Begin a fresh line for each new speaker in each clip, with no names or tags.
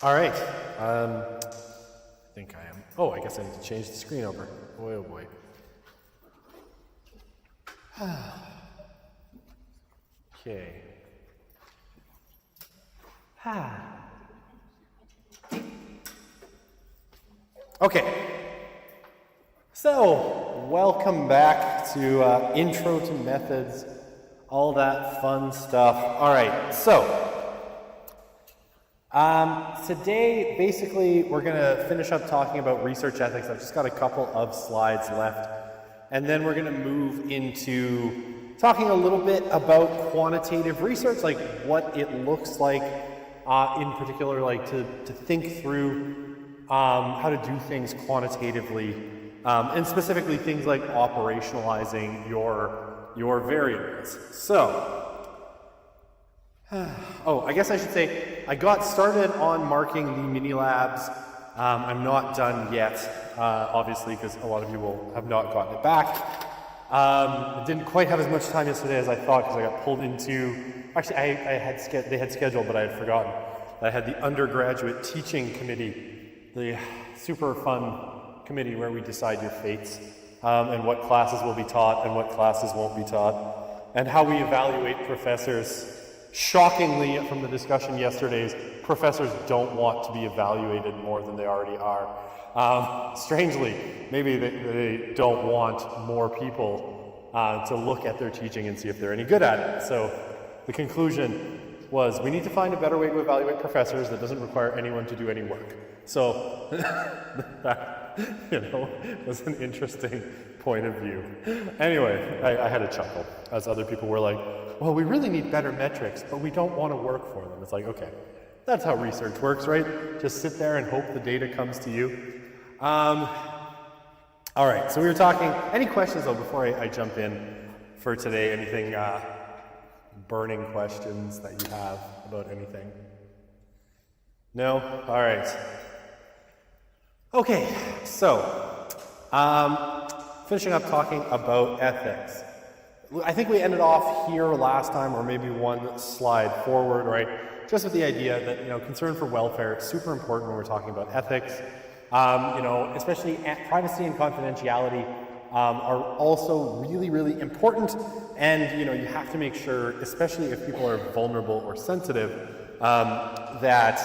All right. I think I am. Oh, I guess I need to change the screen over. Boy, oh boy. Okay. Okay. So, welcome back to Intro to Methods, all that fun stuff. All right, so today, basically, we're going to finish up talking about research ethics. I've just got a couple of slides left, and then we're going to move into talking a little bit about quantitative research, like what it looks like, in particular, like to think through how to do things quantitatively, and specifically things like operationalizing your variables. So, oh, I guess I should say I got started on marking the mini labs. I'm not done yet, obviously, because a lot of you will have not gotten it back. I didn't quite have as much time yesterday as I thought because I got pulled into. Actually, they had scheduled, but I had forgotten. I had the undergraduate teaching committee, the super fun committee where we decide your fates, and what classes will be taught and what classes won't be taught, and how we evaluate professors. Shockingly, from the discussion yesterday's, professors don't want to be evaluated more than they already are. Strangely, maybe they don't want more people to look at their teaching and see if they're any good at it. So the conclusion was we need to find a better way to evaluate professors that doesn't require anyone to do any work. So that, was an interesting point of view. Anyway, I had a chuckle as other people were like, well, we really need better metrics, but we don't want to work for them. It's like, okay, that's how research works, right? Just sit there and hope the data comes to you. All right, so we were talking, any questions though before I jump in for today? Anything burning questions that you have about anything? No? All right. Okay, so finishing up talking about ethics. I think we ended off here last time, or maybe one slide forward, right? Just with the idea that, concern for welfare is super important when we're talking about ethics. Especially privacy and confidentiality are also really, really important. And, you have to make sure, especially if people are vulnerable or sensitive, that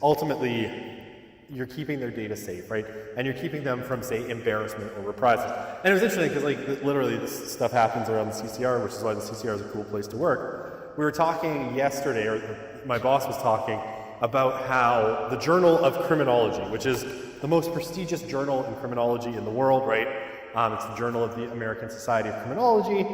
ultimately you're keeping their data safe, right? And you're keeping them from, say, embarrassment or reprisals. And it was interesting because, literally this stuff happens around the CCR, which is why the CCR is a cool place to work. We were talking yesterday, or my boss was talking, about how the Journal of Criminology, which is the most prestigious journal in criminology in the world, right? It's the Journal of the American Society of Criminology.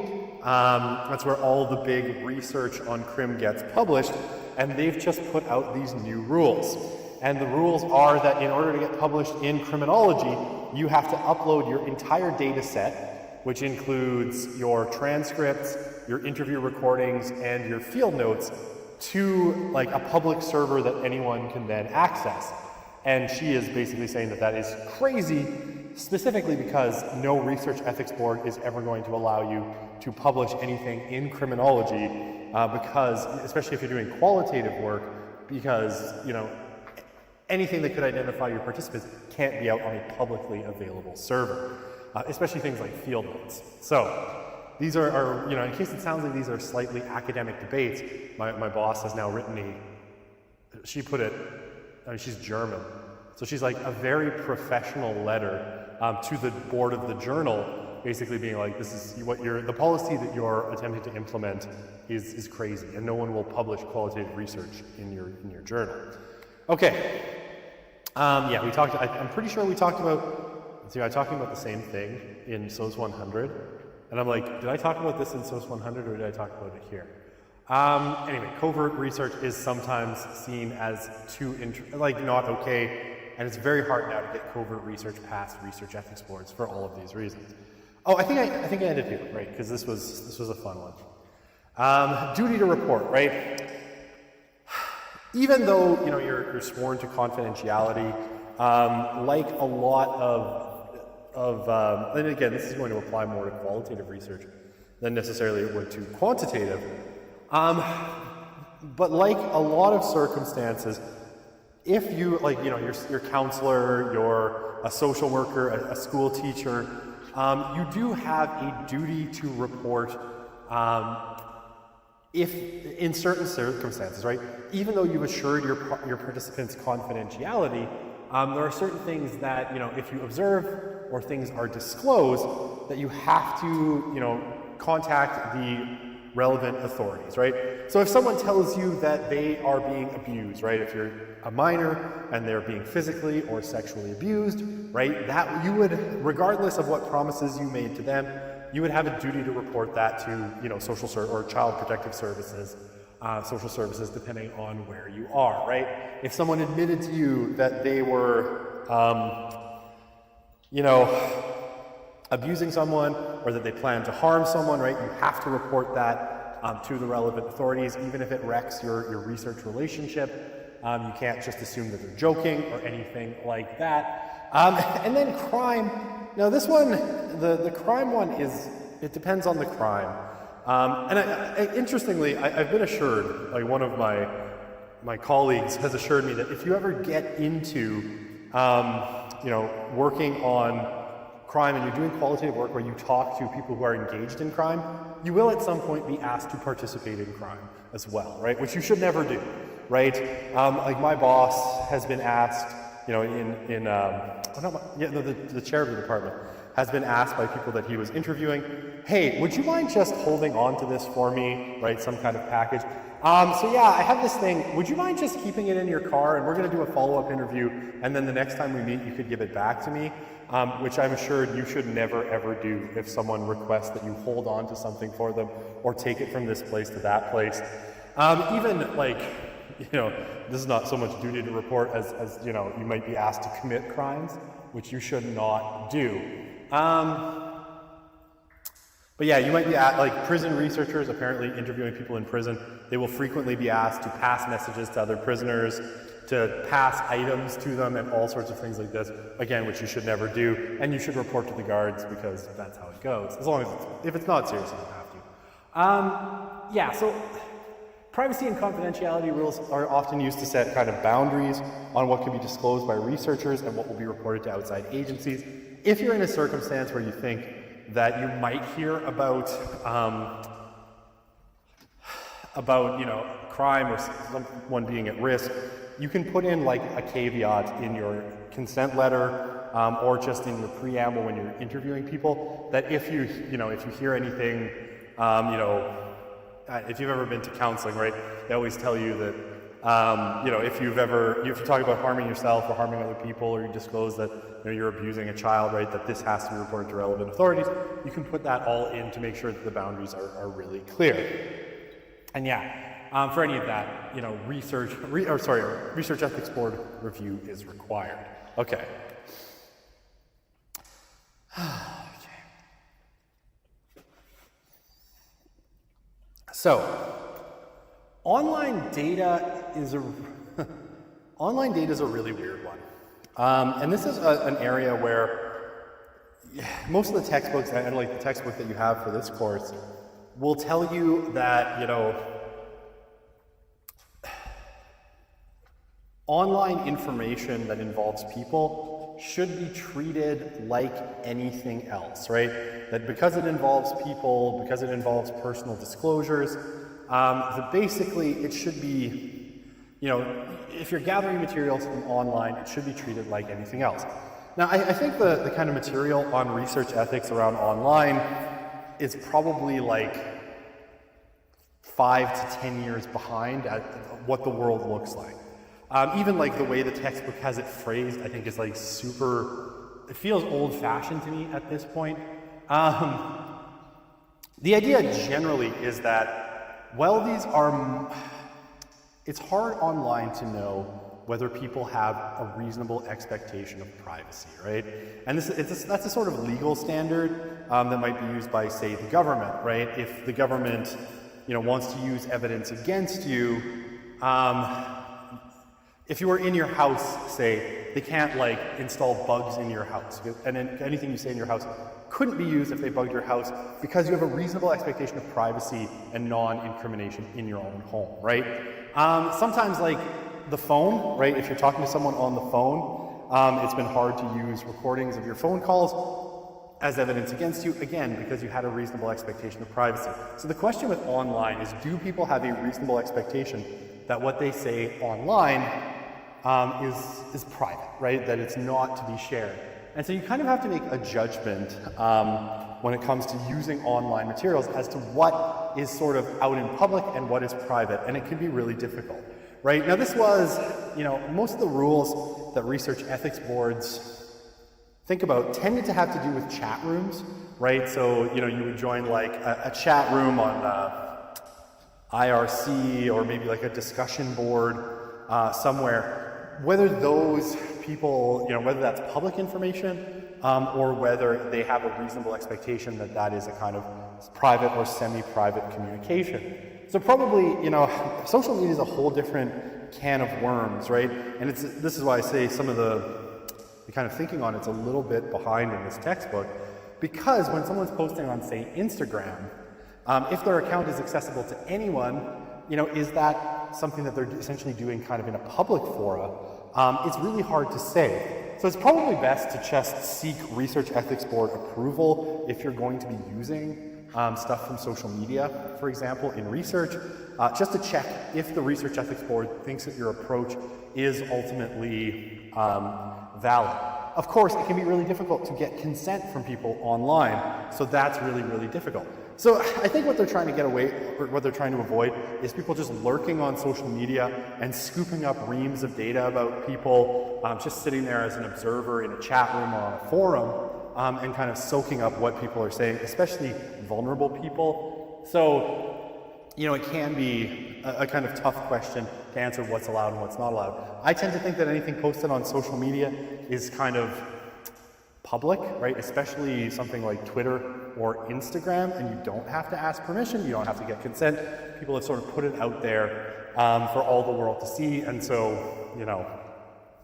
That's where all the big research on crim gets published, and they've just put out these new rules. And the rules are that in order to get published in criminology, you have to upload your entire data set, which includes your transcripts, your interview recordings, and your field notes, to a public server that anyone can then access. And she is basically saying that is crazy, specifically because no research ethics board is ever going to allow you to publish anything in criminology, because, especially if you're doing qualitative work, because, anything that could identify your participants can't be out on a publicly available server, especially things like field notes. So these are in case it sounds like these are slightly academic debates, my boss has now written she put it, she's German, so she's like a very professional letter to the board of the journal, basically being like, this is the policy that you're attempting to implement is crazy, and no one will publish qualitative research in your journal. Okay. Yeah, we talked. I'm pretty sure we talked about. I'm talking about the same thing in SOC 100, and I'm like, did I talk about this in SOC 100 or did I talk about it here? Anyway, covert research is sometimes seen as not okay, and it's very hard now to get covert research past research ethics boards for all of these reasons. Oh, I think I ended here, right? Because this was a fun one. Duty to report, right? Even though you're sworn to confidentiality, like a lot of and again, this is going to apply more to qualitative research than necessarily it would to quantitative. But like a lot of circumstances, if you, like, you know, your counselor, you're a social worker, a school teacher, you do have a duty to report if in certain circumstances, right? Even though you've assured your participants' confidentiality, there are certain things that, you know, if you observe or things are disclosed, that you have to, you know, contact the relevant authorities, right? So if someone tells you that they are being abused, right? If you're a minor and they're being physically or sexually abused, right? That you would, regardless of what promises you made to them, you would have a duty to report that to, you know, social or child protective services, social services, depending on where you are, right? If someone admitted to you that they were, you know, abusing someone or that they plan to harm someone, right? You have to report that to the relevant authorities, even if it wrecks your research relationship. You can't just assume that they're joking or anything like that. And then crime. Now this one, the crime one it depends on the crime. And interestingly, I've been assured, like one of my colleagues has assured me that if you ever get into, you know, working on crime and you're doing qualitative work where you talk to people who are engaged in crime, you will at some point be asked to participate in crime as well, right? Which you should never do, right? Like my boss has been asked, you know, the chair of the department has been asked by people that he was interviewing, hey, would you mind just holding on to this for me, right? Some kind of package. So yeah, I have this thing. Would you mind just keeping it in your car? And we're going to do a follow-up interview. And then the next time we meet, you could give it back to me, which I'm assured you should never, ever do if someone requests that you hold on to something for them or take it from this place to that place. Even like, you know, this is not so much duty to report as you know, you might be asked to commit crimes, which you should not do. But yeah, you might be at, like, prison researchers, apparently interviewing people in prison, they will frequently be asked to pass messages to other prisoners, to pass items to them, and all sorts of things like this, again, which you should never do, and you should report to the guards because that's how it goes, as long as if it's not serious, you don't have to. Yeah, so privacy and confidentiality rules are often used to set kind of boundaries on what can be disclosed by researchers and what will be reported to outside agencies. If you're in a circumstance where you think that you might hear about you know, crime or someone being at risk, you can put in like a caveat in your consent letter or just in your preamble when you're interviewing people that if you hear anything, you know, if you've ever been to counseling, right, they always tell you that, you know, if you talk about harming yourself or harming other people, or you disclose that, you know, you're abusing a child, right, that this has to be reported to relevant authorities, you can put that all in to make sure that the boundaries are really clear. And yeah, for any of that, you know, research ethics board review is required. Okay. So, online data is a really weird one. And this is an area where most of the textbooks, and like the textbook that you have for this course, will tell you that, you know, online information that involves people should be treated like anything else, right? That because it involves people, because it involves personal disclosures, that basically it should be, you know, if you're gathering materials from online, it should be treated like anything else. Now, I think the kind of material on research ethics around online is probably like 5 to 10 years behind at what the world looks like. Even like the way the textbook has it phrased, I think is like it feels old-fashioned to me at this point. The idea generally is that, well, it's hard online to know whether people have a reasonable expectation of privacy, right? And that's a sort of legal standard that might be used by, say, the government, right? If the government, you know, wants to use evidence against you, if you were in your house, say, they can't like install bugs in your house, and anything you say in your house couldn't be used if they bugged your house because you have a reasonable expectation of privacy and non-incrimination in your own home, right? Sometimes like the phone, right? If you're talking to someone on the phone, it's been hard to use recordings of your phone calls as evidence against you, again, because you had a reasonable expectation of privacy. So the question with online is, do people have a reasonable expectation that what they say online is private, right? That it's not to be shared. And so you kind of have to make a judgment when it comes to using online materials as to what is sort of out in public and what is private, and it can be really difficult, right? Now this was, most of the rules that research ethics boards think about tended to have to do with chat rooms, right? So, you would join like a chat room on IRC or maybe like a discussion board somewhere. Whether those people, whether that's public information or whether they have a reasonable expectation that that is a kind of private or semi-private communication. So probably, social media is a whole different can of worms, right? And this is why I say some of the kind of thinking on it's a little bit behind in this textbook, because when someone's posting on, say, Instagram, if their account is accessible to anyone, is that something that they're essentially doing kind of in a public fora? It's really hard to say. So it's probably best to just seek Research Ethics Board approval if you're going to be using stuff from social media, for example, in research, just to check if the Research Ethics Board thinks that your approach is ultimately valid. Of course, it can be really difficult to get consent from people online, so that's really, really difficult. So I think what they're trying to get away, or what they're trying to avoid, is people just lurking on social media and scooping up reams of data about people, just sitting there as an observer in a chat room or on a forum, and kind of soaking up what people are saying, especially vulnerable people. So, it can be a kind of tough question to answer what's allowed and what's not allowed. I tend to think that anything posted on social media is kind of public, right? Especially something like Twitter or Instagram, and you don't have to ask permission, you don't have to get consent. People have sort of put it out there for all the world to see, and so,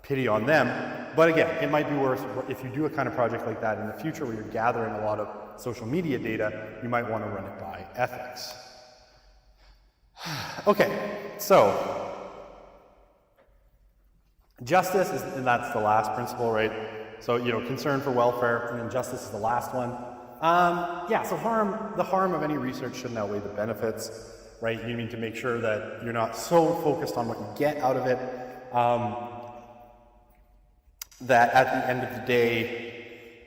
pity on them. But again, it might be worth, if you do a kind of project like that in the future where you're gathering a lot of social media data, you might want to run it by ethics. Okay, so justice is, and that's the last principle, right? So, concern for welfare, and then justice is the last one. So the harm of any research shouldn't outweigh the benefits, right? You need to make sure that you're not so focused on what you get out of it, that at the end of the day,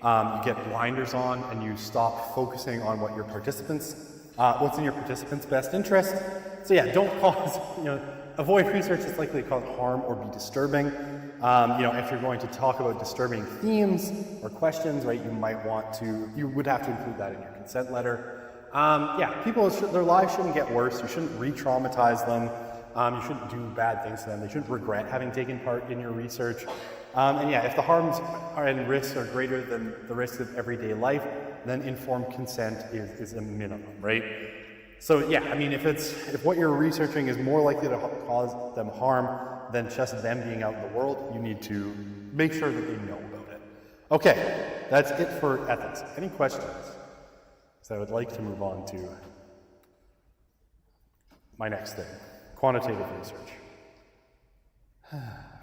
you get blinders on and you stop focusing on what your what's in your participants' best interest. So yeah, don't cause, avoid research that's likely to cause harm or be disturbing. If you're going to talk about disturbing themes or questions, right, you would have to include that in your consent letter. People, their lives shouldn't get worse. You shouldn't re-traumatize them. You shouldn't do bad things to them. They shouldn't regret having taken part in your research. If the harms and risks are greater than the risks of everyday life, then informed consent is a minimum, right? So if what you're researching is more likely to cause them harm than just them being out in the world, you need to make sure that they know about it. Okay, that's it for ethics. Any questions? So I would like to move on to my next thing, quantitative research.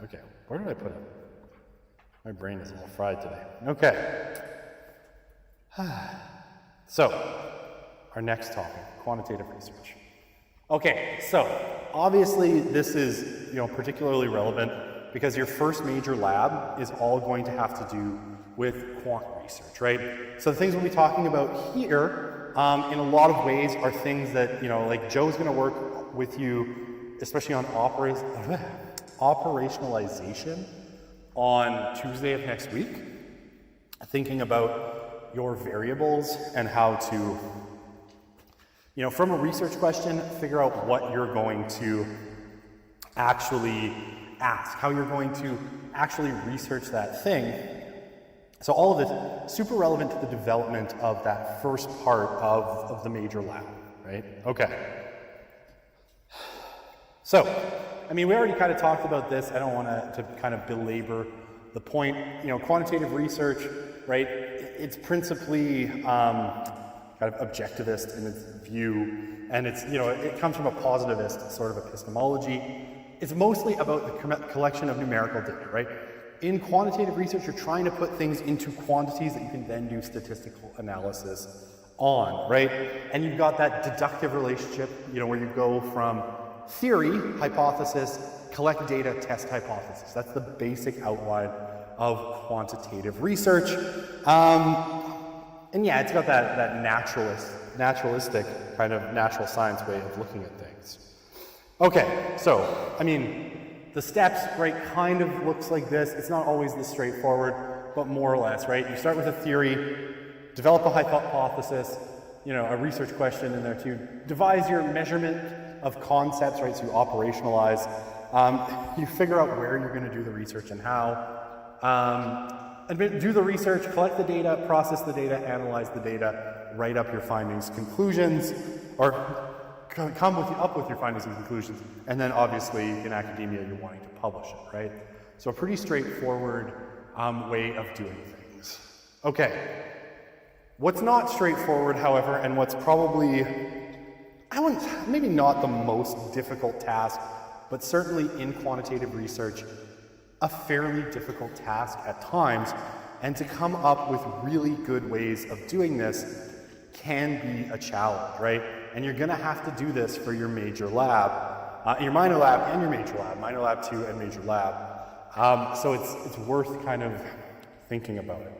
Okay, where did I put it? My brain is a little fried today. Okay. So, our next topic, quantitative research. Okay, so obviously this is, particularly relevant because your first major lab is all going to have to do with quant research, right? So the things we'll be talking about here, in a lot of ways, are things that, like Joe's going to work with you, especially on operationalization on Tuesday of next week, thinking about your variables and how to, from a research question, figure out what you're going to actually ask, how you're going to actually research that thing. So all of this super relevant to the development of that first part of the major lab, right? Okay. So, we already kind of talked about this. I don't want to kind of belabor the point. Quantitative research, right? It's principally kind of objectivist in its view, and it's, you know, it comes from a positivist sort of epistemology. It's mostly about the collection of numerical data, right? In quantitative research, you're trying to put things into quantities that you can then do statistical analysis on, right? And you've got that deductive relationship, you know, where you go from theory, hypothesis, collect data, test hypothesis. That's the basic outline of quantitative research. And yeah, it's got that naturalistic kind of natural science way of looking at things. Okay, so, I mean, the steps, right, kind of looks like this. It's not always this straightforward, but more or less, right? You start with a theory, develop a hypothesis, you know, a research question in there too. Devise your measurement of concepts, right, so you operationalize. You figure out where you're going to do the research and how. Do the research, collect the data, process the data, analyze the data, write up your findings, conclusions, or come up with your findings and conclusions, and then obviously in academia you're wanting to publish it, right? So a pretty straightforward way of doing things. Okay, what's not straightforward, however, and what's probably, maybe not the most difficult task, but certainly in quantitative research, a fairly difficult task at times, and to come up with really good ways of doing this can be a challenge, right? And you're gonna have to do this for your major lab, your minor lab and your major lab, minor lab 2 and major lab. So it's worth kind of thinking about it.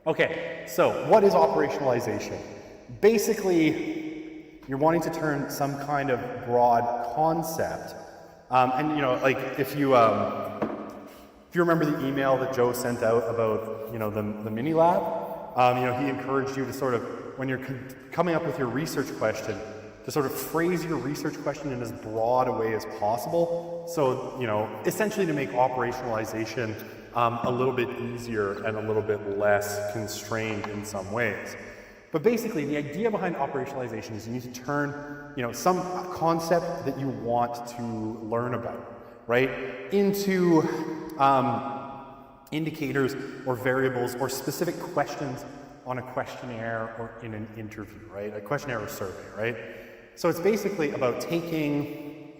Okay, so what is operationalization? Basically, you're wanting to turn some kind of broad concept, and you know, like if you remember the email that Joe sent out about, you know, the mini lab, you know, he encouraged you to sort of, when you're coming up with your research question, to sort of phrase your research question in as broad a way as possible. So, you know, essentially to make operationalization a little bit easier and a little bit less constrained in some ways. But basically, the idea behind operationalization is you need to turn, you know, some concept that you want to learn about, right, into indicators or variables or specific questions on a questionnaire or in an interview, right? A questionnaire or survey, right? So it's basically about taking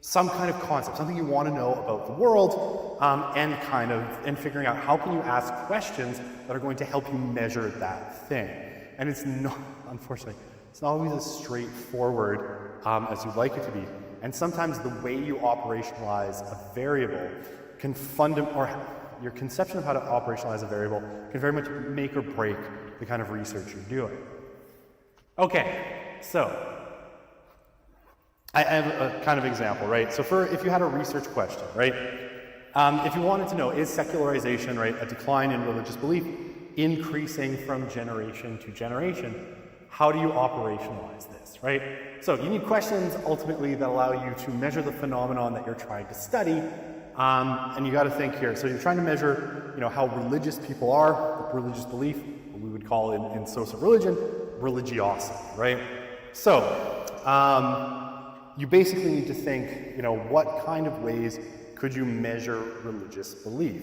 some kind of concept, something you want to know about the world, and figuring out how can you ask questions that are going to help you measure that thing. And it's not, unfortunately, it's not always as straightforward as you'd like it to be. And sometimes the way you operationalize a variable can or your conception of how to operationalize a variable can very much make or break the kind of research you're doing. Okay, so I have a kind of example, right? So if you had a research question, right? If you wanted to know, is secularization, right, a decline in religious belief, increasing from generation to generation, how do you operationalize this, right? So you need questions ultimately that allow you to measure the phenomenon that you're trying to study, and you got to think here. So you're trying to measure, you know, how religious people are, religious belief, what we would call in social religion, religiosity, right? So you basically need to think, you know, what kind of ways could you measure religious belief?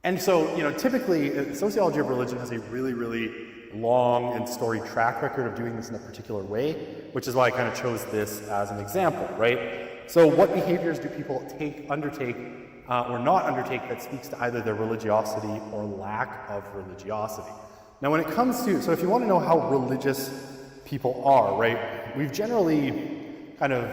And so, you know, typically, sociology of religion has a really, really long and storied track record of doing this in a particular way, which is why I kind of chose this as an example, right? So what behaviors do people undertake or not undertake that speaks to either their religiosity or lack of religiosity? Now, when it comes to, so if you want to know how religious people are, right, we've generally kind of,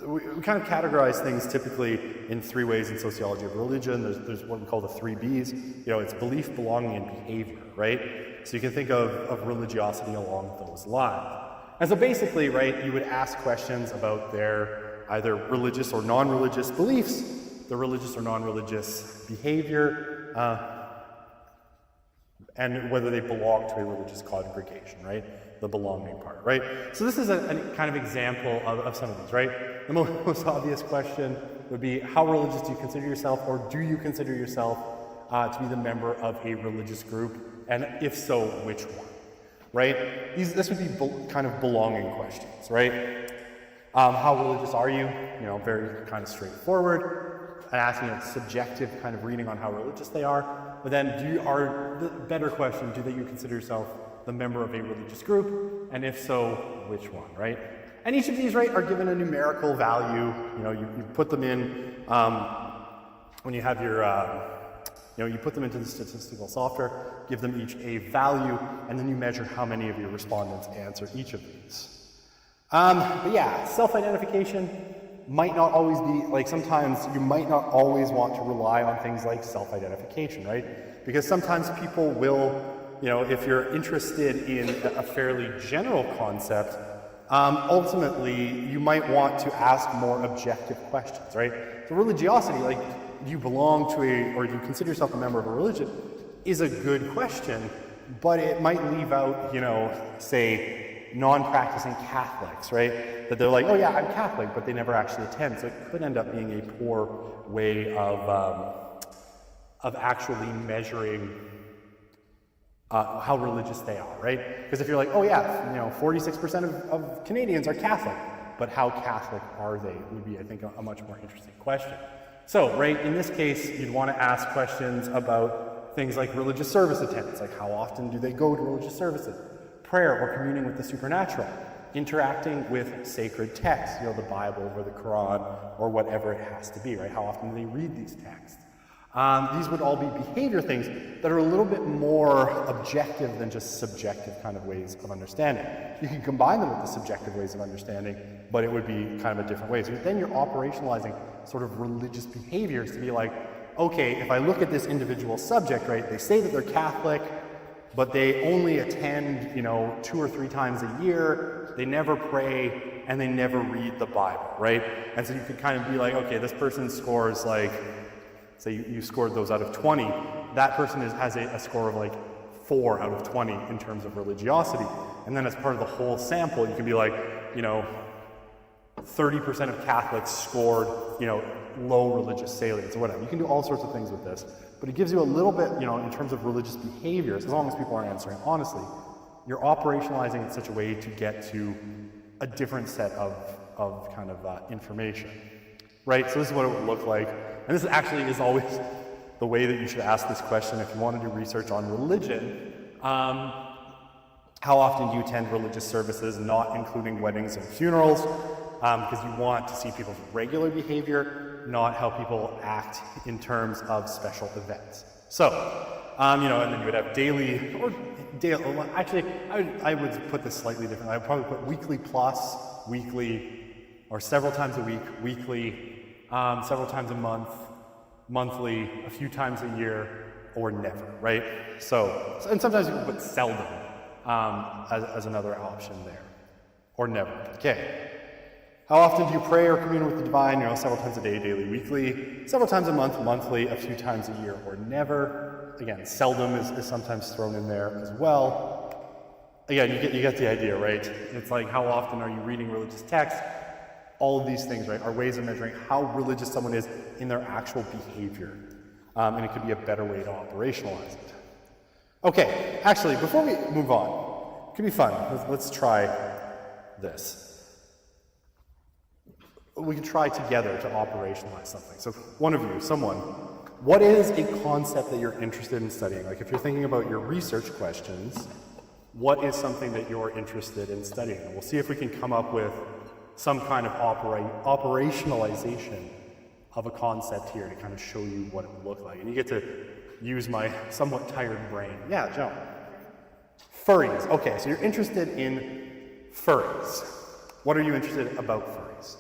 we kind of categorize things typically in three ways in sociology of religion. There's what we call the 3 B's. You know, it's belief, belonging, and behavior, right? So you can think of religiosity along those lines. And so basically, right, you would ask questions about their either religious or non-religious beliefs, the religious or non-religious behavior, and whether they belong to a religious congregation, right? The belonging part, right? So this is a kind of example of some of these, right? The most obvious question would be, how religious do you consider yourself, or do you consider yourself to be the member of a religious group? And if so, which one, right? This would be kind of belonging questions, right? How religious are you? You know, very kind of straightforward. And asking a subjective kind of reading on how religious they are. But then the better question, do you consider yourself the member of a religious group? And if so, which one, right? And each of these, right, are given a numerical value. You put them in when you have your, you put them into the statistical software, give them each a value, and then you measure how many of your respondents answer each of these. But yeah, self-identification might not always be, like sometimes you might not always want to rely on things like self-identification, right? Because sometimes people will, if you're interested in a fairly general concept, ultimately you might want to ask more objective questions, right? So religiosity, like, do you belong to or do you consider yourself a member of a religion, is a good question, but it might leave out, say, non-practicing Catholics, right? That they're like, oh yeah, I'm Catholic, but they never actually attend. So it could end up being a poor way of actually measuring how religious they are, right? Because if you're like, oh yeah, 46% of Canadians are Catholic, but how Catholic are they would be, I think, a much more interesting question. So, right, in this case, you'd want to ask questions about things like religious service attendance, like how often do they go to religious services? Prayer or communing with the supernatural, interacting with sacred texts, the Bible or the Quran or whatever it has to be, right? How often do they read these texts? These would all be behavior things that are a little bit more objective than just subjective kind of ways of understanding. You can combine them with the subjective ways of understanding, but it would be kind of a different way. So then you're operationalizing sort of religious behaviors to be like, okay, if I look at this individual subject, right, they say that they're Catholic, but they only attend, 2 or 3 times a year, they never pray, and they never read the Bible, right? And so you could kind of be like, okay, this person scores like, say you scored those out of 20, that person has a score of like 4 out of 20 in terms of religiosity. And then as part of the whole sample, you can be like, 30% of Catholics scored, low religious salience or whatever. You can do all sorts of things with this, but it gives you a little bit, in terms of religious behaviors, as long as people aren't answering honestly, you're operationalizing in such a way to get to a different set of kind of information, right? So this is what it would look like. And this actually is always the way that you should ask this question if you want to do research on religion. How often do you attend religious services, not including weddings and funerals? Because you want to see people's regular behavior, not how people act in terms of special events. So, and then you would have daily, actually, I would put this slightly different. I would probably put weekly plus, weekly, or several times a week, weekly, several times a month, monthly, a few times a year, or never, right? So and sometimes you can put seldom as another option there, or never. Okay. How often do you pray or commune with the divine? Several times a day, daily, weekly, several times a month, monthly, a few times a year, or never. Again, seldom is sometimes thrown in there as well. Again, you get the idea, right? It's like, how often are you reading religious texts? All of these things, right, are ways of measuring how religious someone is in their actual behavior. And it could be a better way to operationalize it. Okay, actually, before we move on, it could be fun. Let's try this. We can try together to operationalize something. So someone, what is a concept that you're interested in studying? Like if you're thinking about your research questions, what is something that you're interested in studying? And we'll see if we can come up with some kind of operationalization of a concept here to kind of show you what it would look like. And you get to use my somewhat tired brain. Yeah, Joe. Furries. Okay, so you're interested in furries. What are you interested about furries?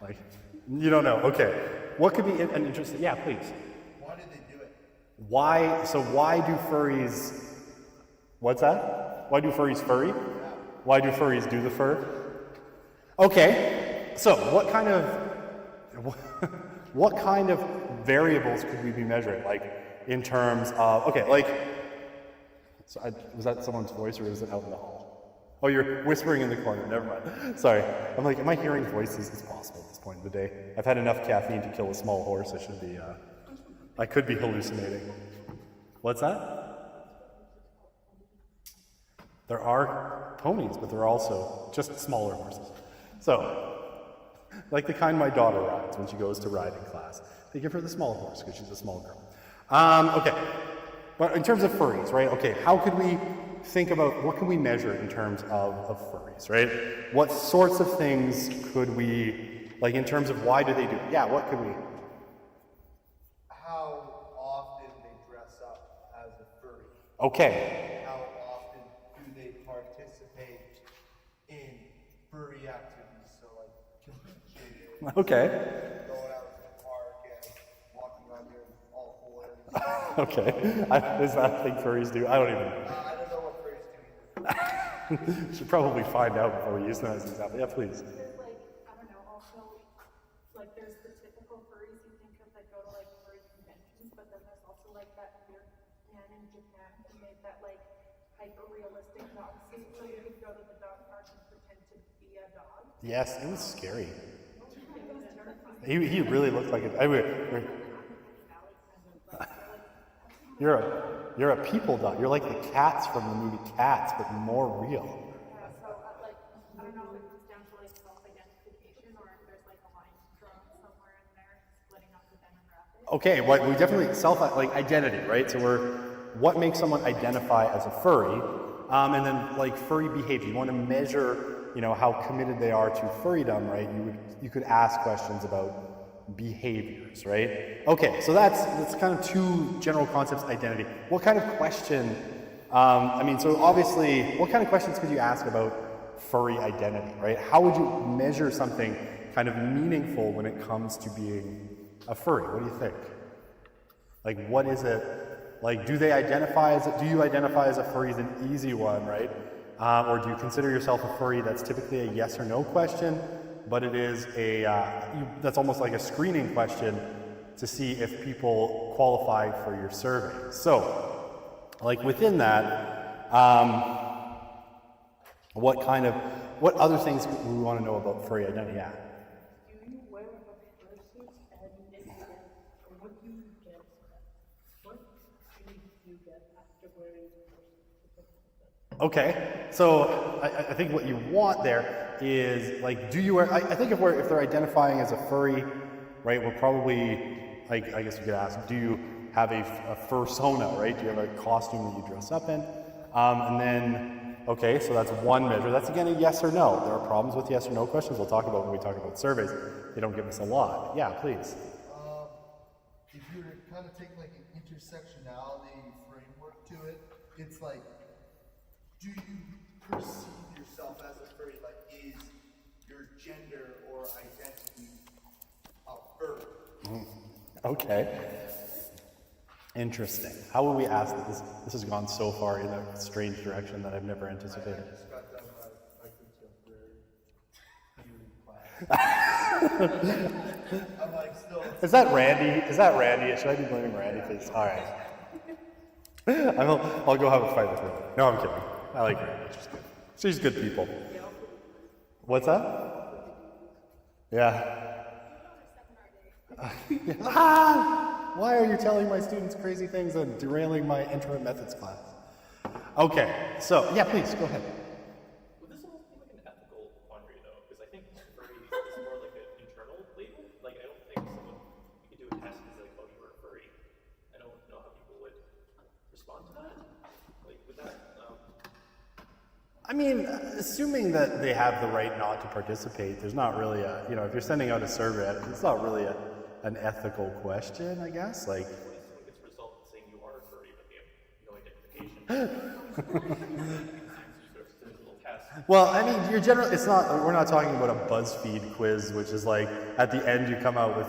Like, you don't know. Okay. What could be an interest? Yeah, please.
Why did they do it?
Why do furries, what's that? Why do furries furry? Yeah. Why do furries do the fur? Okay. So what kind of variables could we be measuring? Like in terms of, okay, like, so was that someone's voice or was it out in the hall? Oh, you're whispering in the corner. Never mind. Sorry. I'm like, am I hearing voices? It's possible at this point in the day. I've had enough caffeine to kill a small horse. I could be hallucinating. What's that? There are ponies, but there are also just smaller horses. So, like the kind my daughter rides when she goes to riding class. They give her the small horse because she's a small girl. Okay, but in terms of furries, right? Okay, how could we think about, what can we measure in terms of furries, right? What sorts of things could we, like in terms of why do they do it? Yeah, what could we?
How often they dress up as a furry.
Okay.
How often do they participate in furry activities? So like conventions.
Okay.
Going out to the park and walking on your all fours.
Okay. Is that a thing furries do? I don't even know.
I don't know what furries do either.
Should probably find out before we use them as an example. Yeah, please.
There's like, I don't know, also, like there's the typical furries you think of that go to like furry conventions, but then there's also like that weird man in Japan who made that like hyper-realistic dog suit so you could go to the dog park and pretend to be a dog.
Yes, it was scary.
It was terrifying.
He really looked like it. You're a people dog. You're like the cats from the movie Cats, but more real.
Yeah, so like, I don't know if it comes down to like self-identification or if there's like a line drawn somewhere in there splitting up the demographic.
Okay, what we definitely like identity, right? So what makes someone identify as a furry, and then like furry behavior. You want to measure, how committed they are to furrydom, right? You could ask questions about behaviors, right? Okay, so that's kind of two general concepts: identity. What kind of question? So obviously, what kind of questions could you ask about furry identity, right? How would you measure something kind of meaningful when it comes to being a furry? What do you think? Like, what is it? Like, do you identify as a furry is an easy one, right? Or do you consider yourself a furry? That's typically a yes or no question, but it is that's almost like a screening question to see if people qualify for your survey. So, like within that, what other things we want to know about furry identity? Yeah.
Do you wear a fursuit, and if you get, what do you get? What do you get after wearing a fursuit?
Okay, so I think what you want there is like, do you wear? I think if they're identifying as a furry, right? We're probably, I guess we could ask, do you have a fursona, right? Do you have a costume that you dress up in? And then, okay, so that's one measure. That's again a yes or no. There are problems with yes or no questions. We'll talk about when we talk about surveys. They don't give us a lot. Yeah, please.
If you were to kind of take like an intersectionality framework to it, it's like, do you perceive yourself as a furry? Like, is your gender or identity a furry?
Okay. Interesting. How would we ask that? This has gone so far in a strange direction that I've never anticipated.
I just got done my contemporary class. I'm like, still.
Is that Randy? Should I be blaming Randy for this? All right. I'll go have a fight with her. No, I'm kidding. I like her. She's good people. What's that? Yeah. Why are you telling my students crazy things and derailing my intro methods class? Okay, so yeah, please go ahead.
Would this almost be like an ethical quandary though? Because I think furry is more like an internal label. Like I don't think you could do a test and say like, oh, you were a furry. I don't know how people would respond to that. Like would that?
Assuming that they have the right not to participate, there's not really if you're sending out a survey, it's not really an ethical question, I guess. Like,
What if someone gets a result saying you are a furry, but they have no identification? Just a little test.
well, you're it's not. We're not talking about a BuzzFeed quiz, which is like at the end you come out with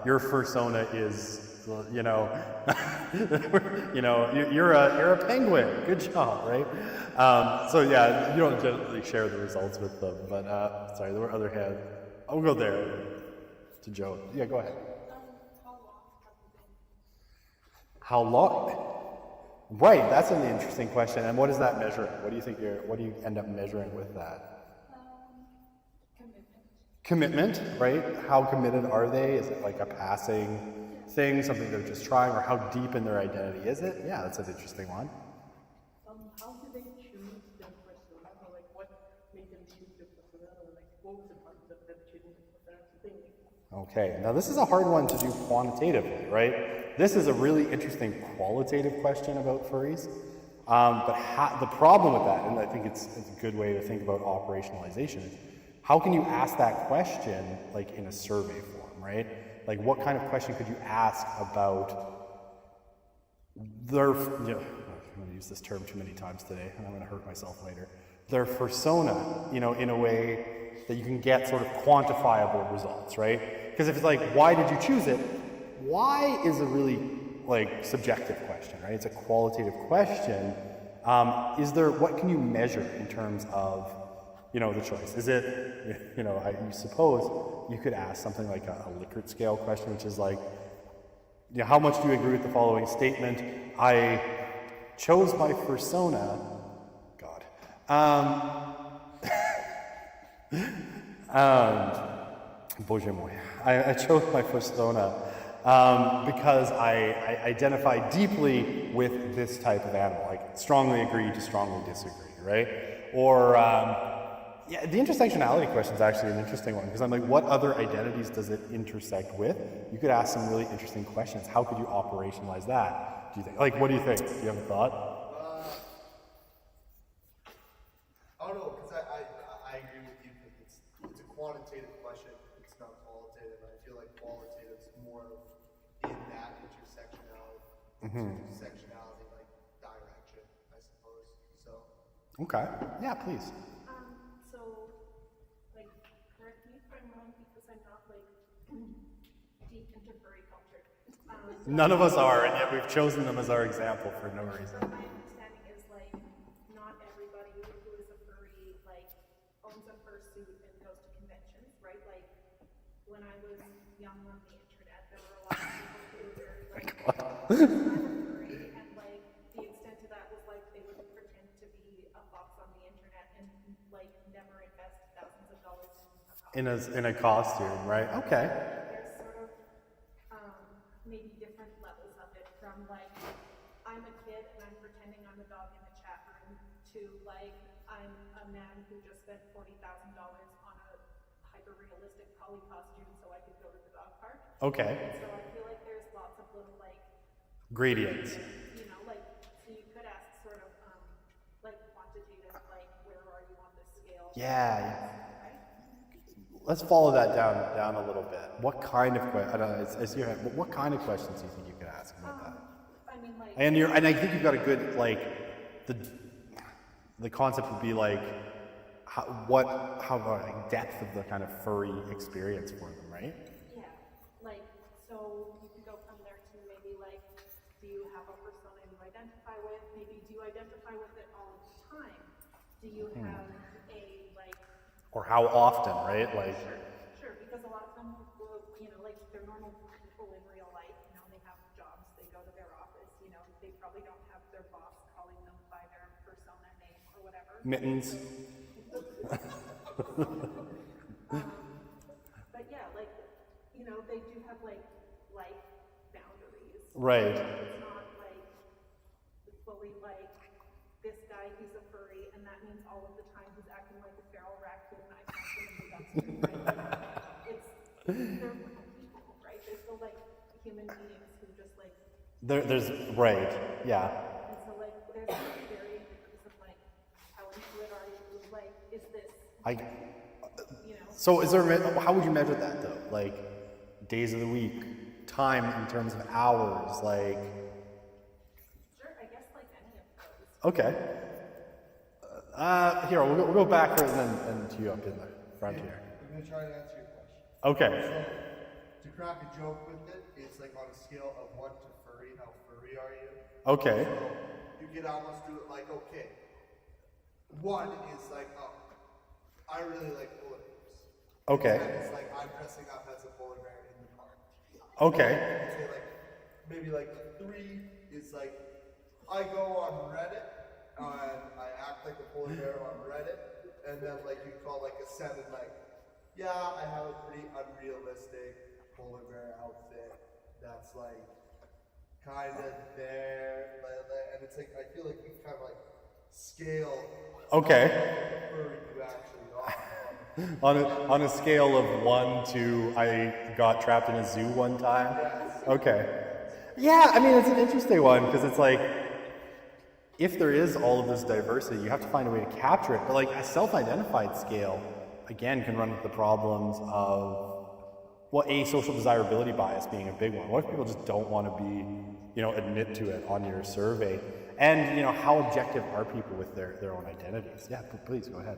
your fursona is, you're a penguin. Good job, right? So yeah, you don't generally share the results with them. But sorry, there were other hands. I'll go there to Joe. Yeah, go ahead. How long? Right, that's an interesting question. And what is that measuring? What do you think what do you end up measuring with that? Commitment, right? How committed are they? Is it like a passing thing, something they're just trying, or how deep in their identity is it? Yeah, that's an interesting one.
How do they choose their persona? Or like what made them choose their persona? Or like what was the concept of them choosing their persona?
Okay, now this is a hard one to do quantitatively, right? This is a really interesting qualitative question about furries. But the problem with that, and I think it's a good way to think about operationalization, is how can you ask that question like in a survey form, right? Like what kind of question could you ask about their, I'm going to use this term too many times today, and I'm going to hurt myself later. Their persona, in a way that you can get sort of quantifiable results, right? Because if it's like, why did you choose it? Why is a really like subjective question, right? It's a qualitative question. What can you measure in terms of, the choice? Is it, you suppose you could ask something like a Likert scale question, which is like, how much do you agree with the following statement? I chose my persona, Bože moi. I chose my persona because I identify deeply with this type of animal, like strongly agree to strongly disagree, right? Or, the intersectionality question is actually an interesting one because I'm like, what other identities does it intersect with? You could ask some really interesting questions. How could you operationalize that, do you think? Like, what do you think? Do you have a thought?
I don't know, because I agree with you that it's a quantitative question, it's not qualitative. I feel like qualitative is more in that intersectionality like direction, I suppose. So
Okay. Yeah, please.
So, like, correct me if I'm wrong because I'm not like deep into furry culture.
None of us are, and yet we've chosen them as our example for no reason.
My understanding is like not everybody who is a furry like owns a fursuit and goes to conventions, right? Like when I was young on the internet, there were a lot of people who were very like furry, and like the extent of that was like they would pretend to be a fox on the internet and like never invest thousands of dollars
In a costume, right? Okay.
There's sort of maybe different levels of it from like I'm a kid and I'm pretending I'm a dog in the chat room to like I'm a man who just spent $40,000 on a hyper-realistic collie costume so I could go to the dog park.
Okay.
And so I feel like there's lots of little like
Gradients.
like so you could ask sort of like quantitative, like where are you on this scale?
Yeah.
Right?
Let's follow that down a little bit. What kind of I don't know, it's your head, but what kind of questions do you think you could ask about that?
I mean like
And I think you've got a good like the concept would be like how like depth of the kind of furry experience for them, right?
yeah, like, so you could go from there to maybe like, do you have a persona you identify with? Maybe do you identify with it all the time? Do you have a, like...
Or how often, right? Like,
Sure, because a lot of them, like, they're normal people in real life, they have jobs, they go to their office, they probably don't have their boss calling them by their persona name or whatever.
mittens.
But yeah, like, they do have like life boundaries.
Right.
It's not like fully like this guy, he's a furry, and that means all of the time he's acting like a feral raccoon. I can't get him the dumpster, right? They're people, right? They're still like human beings who just like.
There's right, yeah.
And so like there's like varying degrees of like how into it are you? Like, is this?
So how would you measure that though? Like days of the week, time in terms of hours, like.
Sure, I guess like any of those.
Okay. Here, we'll go back and to you up in the front here.
I'm gonna try to answer your question.
Okay.
So to crack a joke with it, it's like on a scale of 1 to furry. How furry are you?
Okay.
So you could almost do it like, okay, 1 is like, oh, I really like polar bears.
Okay.
And it's like I'm dressing up as a polar bear in the park.
Okay.
I'd say like maybe like 3 is like I go on Reddit and I act like a polar bear on Reddit, and then like you call like a 7 like, yeah, I have a pretty unrealistic polar bear outfit that's like kind of there, and it's like I feel like you kind of like scale
Okay.
how furry you actually are on
On a scale of 1 to I got trapped in a zoo one time. Okay. Yeah, I mean it's an interesting one because it's like if there is all of this diversity, you have to find a way to capture it. But like a self-identified scale, again, can run into the problems of, well, social desirability bias being a big one. What if people just don't want to be, admit to it on your survey? And, how objective are people with their own identities? Yeah, please go ahead.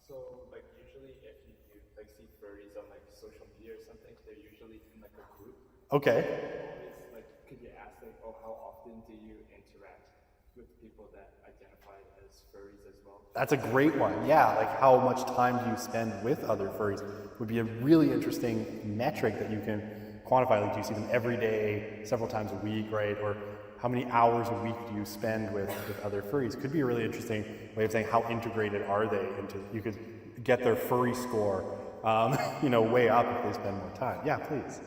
So, like, usually if you like see furries on like social media or something, they're usually in like a group.
Okay.
Always, like, could you ask like, oh, how often do you interact with people that identify as furries as well?
That's a great one. Yeah, like how much time do you spend with other furries would be a really interesting metric that you can quantify. Like, do you see them every day, several times a week, right? Or how many hours a week do you spend with other furries? Could be a really interesting way of saying how integrated are they into, you could get their furry score, way up if they spend more time. Yeah, please.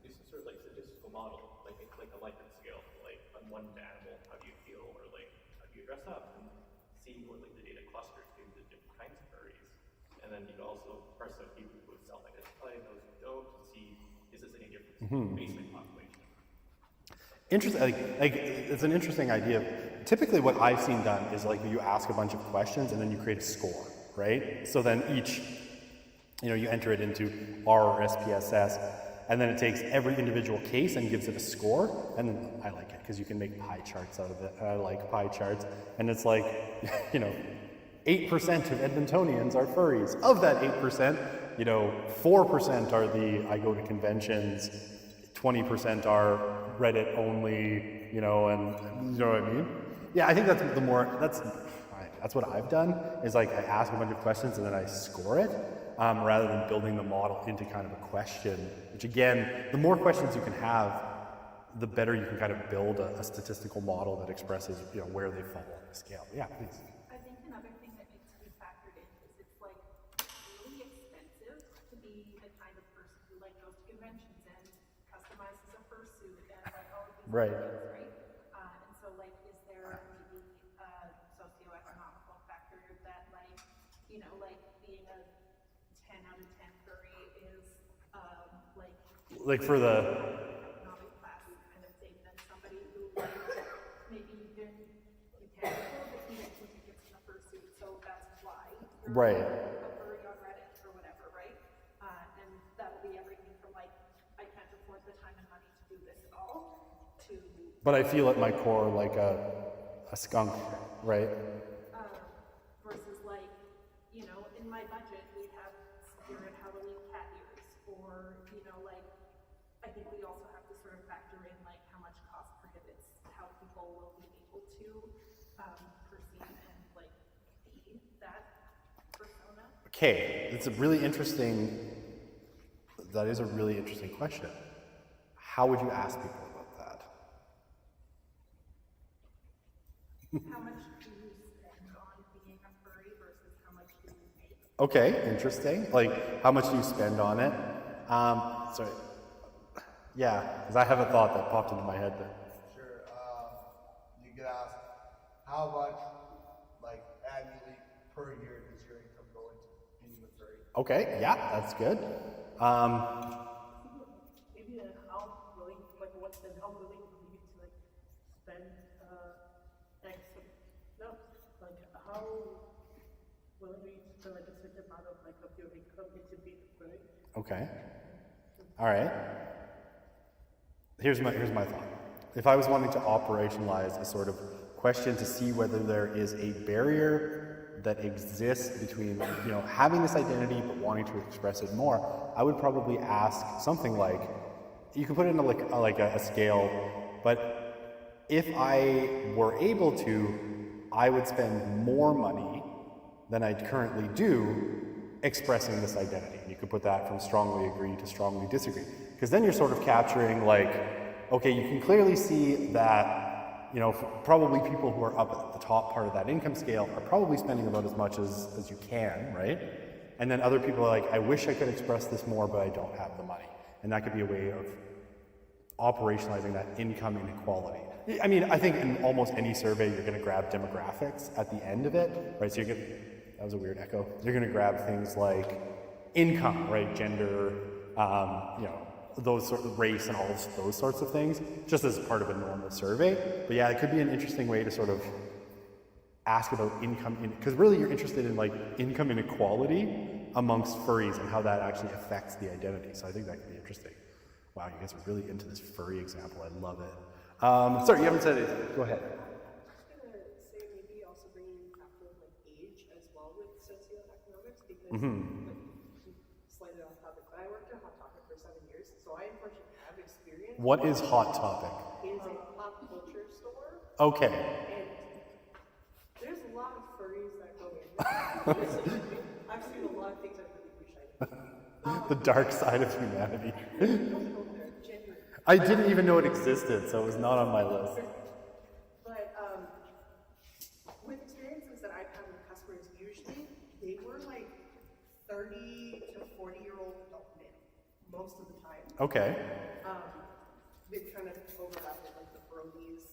This is sort of like statistical model, like a Likert scale, like on one animal, how do you feel, or like how do you dress up, and see where like the data clusters between the different kinds of furries, and then you can also parse out people who self-identify and those who don't to see is this any difference in the baseline population.
Interesting. Like it's an interesting idea. Typically, what I've seen done is like you ask a bunch of questions and then you create a score, right? So then each, you enter it into R or SPSS, and then it takes every individual case and gives it a score. And then I like it because you can make pie charts out of it. I like pie charts, and it's like, 8% of Edmontonians are furries. Of that 8%, 4% are I go to conventions. 20% are Reddit only, and you know what I mean? Yeah, I think that's what I've done, is like I ask a bunch of questions and then I score it, rather than building the model into kind of a question, which again, the more questions you can have, the better you can kind of build a statistical model that expresses, where they fall on the scale. Yeah, please.
I think another thing that needs to be factored in is it's like really expensive to be the kind of person who like goes to conventions and customizes a fursuit and like all of these
Right.
things, right? And so like, is there maybe a socioeconomical factor that like, like being a 10 out of 10 furry is
Like for the
economic class kind of thing than somebody who like maybe you can't afford the convention tickets in a fursuit, so that's why you're
Right.
a furry on Reddit or whatever, right? And that'll be everything from like, I can't afford the time and money to do this at all, to
But I feel at my core like a skunk, right?
versus like, in my budget we have spirit Halloween cat ears, or like, I think we also have to sort of factor in like how much cost prohibits how people will be able to perceive and like be that persona.
Okay, that is a really interesting question. How would you ask people about that?
How much do you spend on being a furry versus how much do you make?
Okay, interesting. Like, how much do you spend on it? Sorry. Yeah, because I have a thought that popped into my head there.
Sure. You could ask, how much, like, annually per year does your income go into being a furry?
Okay, yeah, that's good.
Maybe how willing, like how willing are you to like spend X, no, like how willing are you to spend like a certain amount of like of your income into being furry?
Okay. All right. Here's my thought. If I was wanting to operationalize a sort of question to see whether there is a barrier that exists between, having this identity but wanting to express it more, I would probably ask something like, you can put it in a scale, but if I were able to, I would spend more money than I currently do expressing this identity. You could put that from strongly agree to strongly disagree. Because then you're sort of capturing like, okay, you can clearly see that, probably people who are up at the top part of that income scale are probably spending about as much as you can, right? And then other people are like, I wish I could express this more, but I don't have the money. And that could be a way of operationalizing that income inequality. I mean, I think in almost any survey, you're going to grab demographics at the end of it, right? So you get that was a weird echo. You're going to grab things like income, right? Gender, those sort of race and all those sorts of things, just as part of a normal survey. But yeah, it could be an interesting way to sort of ask about income, because really you're interested in like income inequality amongst furries and how that actually affects the identity. So I think that could be interesting. Wow, you guys are really into this furry example. I love it. Sorry, you haven't said anything. Go ahead.
I was gonna say maybe also bringing in factor of like age as well with socioeconomics because like slightly off topic, but I worked at Hot Topic for 7 years, so I unfortunately have experience.
What is Hot Topic?
It is a pop culture store,
Okay.
and there's a lot of furries that go in. I've seen a lot of things I really wish I
The dark side of humanity.
didn't go there. Genuinely.
I didn't even know it existed, so it was not on my list.
But with experiences that I've had with customers, usually they were like 30 to 40-year-old adult men most of the time.
Okay.
They kind of overlap with like the Brodies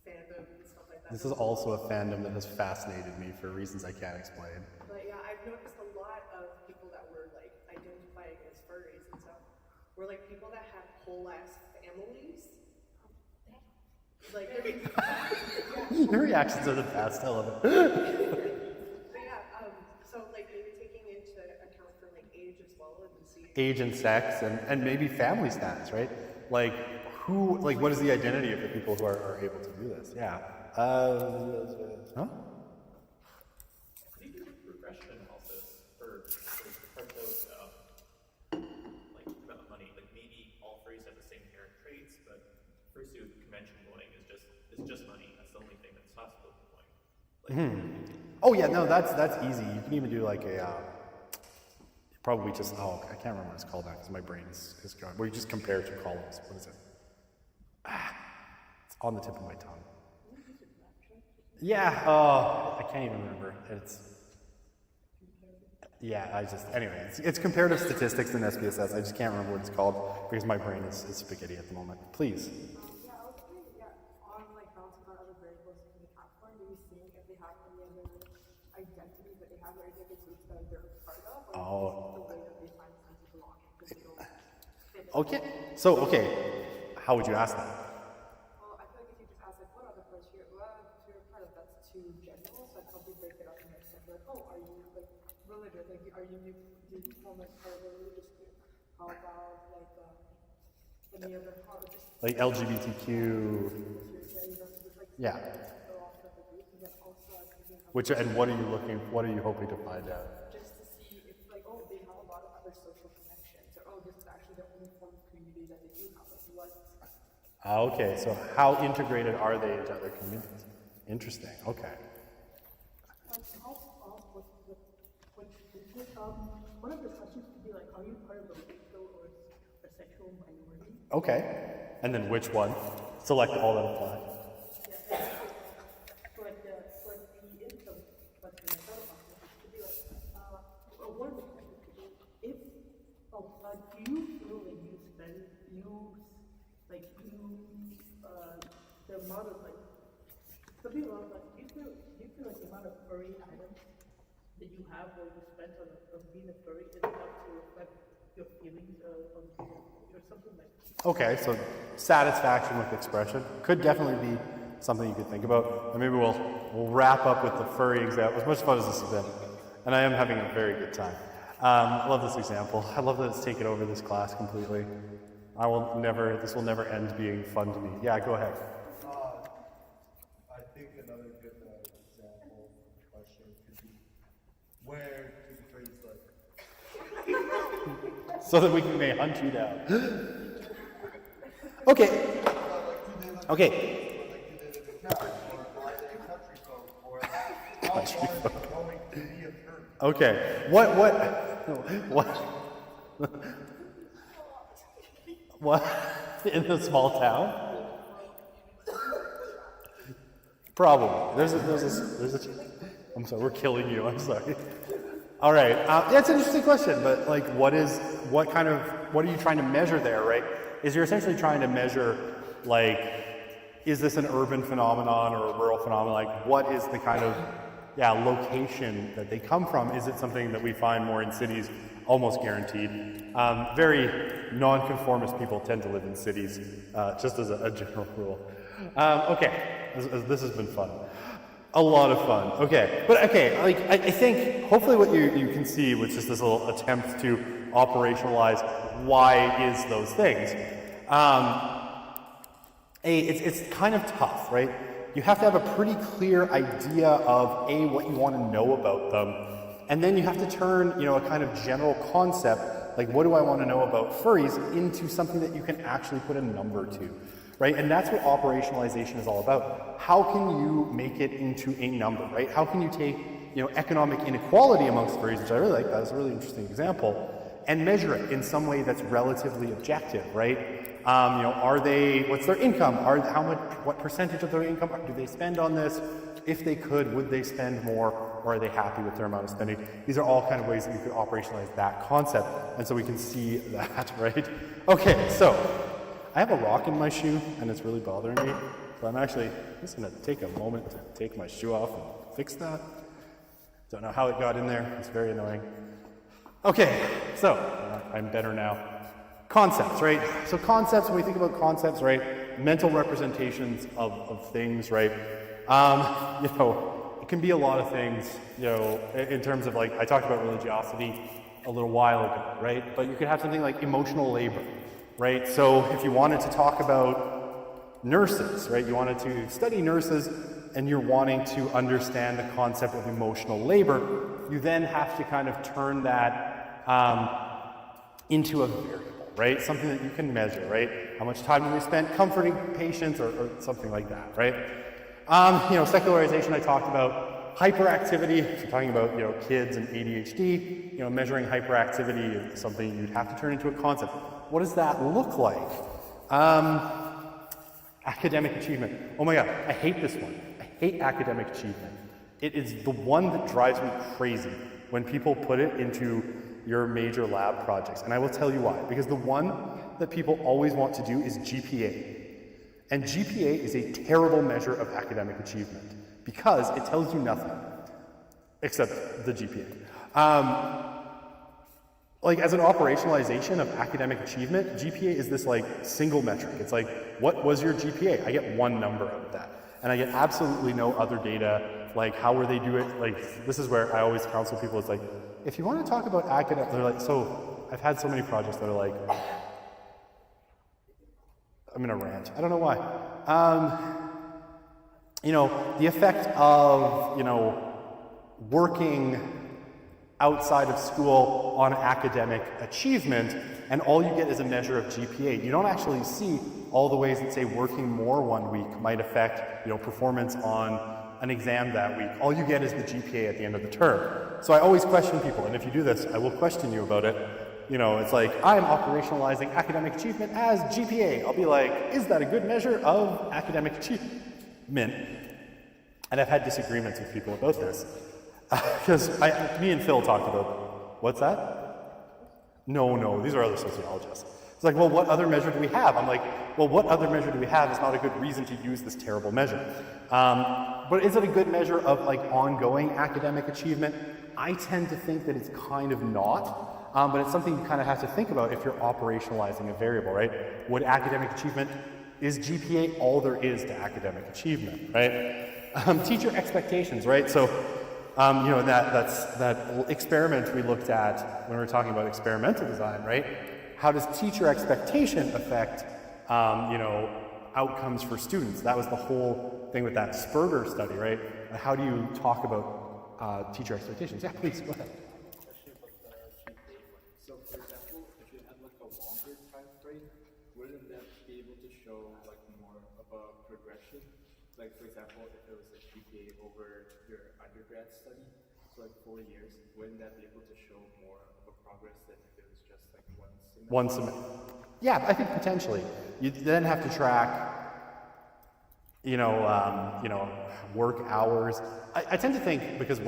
fandom and stuff like that.
This is also a fandom that has fascinated me for reasons I can't explain.
But yeah, I've noticed a lot of people that were like identifying as furries and stuff were like people that had whole ass families. Like
Your reactions are the best, I love it.
But yeah, so like maybe taking into account for like age as well and see.
Age and sex and maybe family status, right? Like what is the identity of the people who are able to do this? Yeah. Huh?
Could you do regression analysis for parts of like about money? Like maybe all furries have the same inherent traits, but fursuit convention going is just money. That's the only thing that's not split point. Like,
Oh yeah, no, that's easy. You can even do like a probably just I can't remember what it's called now because my brain is going. Where you just compare two columns. What is it? It's on the tip of my tongue. Yeah. I can't even remember. Anyway, it's comparative statistics in SPSS. I just can't remember what it's called because my brain is spaghetti at the moment. Please.
Yeah, I was wondering, on like bouncing on other variables in the platform, do you think if they have any other identity that they have or any other groups that they're a part of, or the way that they find a sense of belonging? Because they don't fit.
Okay. How would you ask that?
Well, I feel like if you just ask like, what other parts you're part of, that's too general, so I'd probably break it up and like say like, oh, are you like religious? Like, do you form like part of a religious group? How about like any other part?
Like LGBTQ. Yeah. Which and what are you hoping to find out?
Just to see if like, oh, they have a lot of other social connections, or oh, this is actually the only form of community that they do have. Like what?
Okay, so how integrated are they into other communities? Interesting. Okay.
One of the questions could be like, are you part of the racial or a sexual minority?
Okay. And then which one? Select all that apply.
Yeah, for the income question, I thought about this. It could be like, one of the questions could be, if, do you feel like the amount of like, something along like, do you feel like the amount of furry items that you have or you spent on being a furry is enough to reflect your feelings on being or something like that?
Okay, so satisfaction with expression could definitely be something you could think about. And maybe we'll wrap up with the furry example. As much fun as this has been, and I am having a very good time. I love this example. I love that it's taken over this class completely. This will never end being fun to me. Yeah, go ahead.
I think another good example question could be, where do the phrase like,
So that we may hunt you down. Okay. Okay.
do they live in cabins, or are they country folk, or how far is it going to be a turn?
Okay. What? In a small town? Probably. There's a. I'm sorry. We're killing you. I'm sorry. All right. Yeah, it's an interesting question, but like, what are you trying to measure there? Right? You're essentially trying to measure, like, is this an urban phenomenon or a rural phenomenon? Like, what is the kind of yeah, location that they come from. Is it something that we find more in cities? Almost guaranteed. Very non-conformist people tend to live in cities, just as a general rule. Okay, this has been fun. A lot of fun. Okay, but okay, like I think hopefully what you can see with just this little attempt to operationalize why is those things. It's kind of tough, right? You have to have a pretty clear idea of what you want to know about them, and then you have to turn, a kind of general concept, like what do I want to know about furries, into something that you can actually put a number to, right? And that's what operationalization is all about. How can you make it into a number, right? How can you take, economic inequality amongst furries, which I really like, that was a really interesting example, and measure it in some way that's relatively objective, right? What's their income? What percentage of their income do they spend on this? If they could, would they spend more, or are they happy with their amount of spending? These are all kind of ways that you could operationalize that concept, and so we can see that, right? Okay, so I have a rock in my shoe, and it's really bothering me, so I'm actually just gonna take a moment to take my shoe off and fix that. Don't know how it got in there, it's very annoying. Okay, so I'm better now. Concepts, right? So concepts, when we think about concepts, right? Mental representations of things, right? It can be a lot of things, in terms of like, I talked about religiosity a little while ago, right? But you could have something like emotional labor, right? So if you wanted to talk about nurses, right? You wanted to study nurses and you're wanting to understand the concept of emotional labor, you then have to kind of turn that into a variable, right? Something that you can measure, right? How much time do they spend comforting patients or something like that, right? Secularization I talked about. Hyperactivity, if you're talking about, kids and ADHD, measuring hyperactivity is something you'd have to turn into a concept. What does that look like? Academic achievement. Oh my God, I hate this one. I hate academic achievement. It is the one that drives me crazy when people put it into your major lab projects. And I will tell you why. Because the one that people always want to do is GPA. And GPA is a terrible measure of academic achievement because it tells you nothing except the GPA. As an operationalization of academic achievement, GPA is this single metric. It's like, what was your GPA? I get one number out of that. And I get absolutely no other data, like how were they doing it? This is where I always counsel people, it's like, if you want to talk about academic, they're like, so I've had so many projects that are like, I'm gonna rant. I don't know why. The effect of, working outside of school on academic achievement, and all you get is a measure of GPA. You don't actually see all the ways that, say, working more one week might affect, performance on an exam that week. All you get is the GPA at the end of the term. So I always question people, and if you do this, I will question you about it. It's like, I'm operationalizing academic achievement as GPA. I'll be like, is that a good measure of academic achievement? And I've had disagreements with people about this. Because me and Phil talked about, what's that? No, these are other sociologists. It's like, well, what other measure do we have? I'm like, well, what other measure do we have is not a good reason to use this terrible measure. But is it a good measure of ongoing academic achievement? I tend to think that it's kind of not. But it's something you kind of have to think about if you're operationalizing a variable, right? Would academic achievement, is GPA all there is to academic achievement, right? Teacher expectations, right? So, that experiment we looked at when we were talking about experimental design, right? How does teacher expectation affect, outcomes for students? That was the whole thing with that Sperger study, right? How do you talk about teacher expectations? Yeah, please, go ahead.
So, for example, if you had a longer time frame, wouldn't that be able to show more of a progression? For example, if it was a GPA over your undergrad study, so 4 years, wouldn't that be able to show more of a progress than if it was just one semester?
One semester. Yeah, I think potentially. You then have to track, work hours. I tend to think, because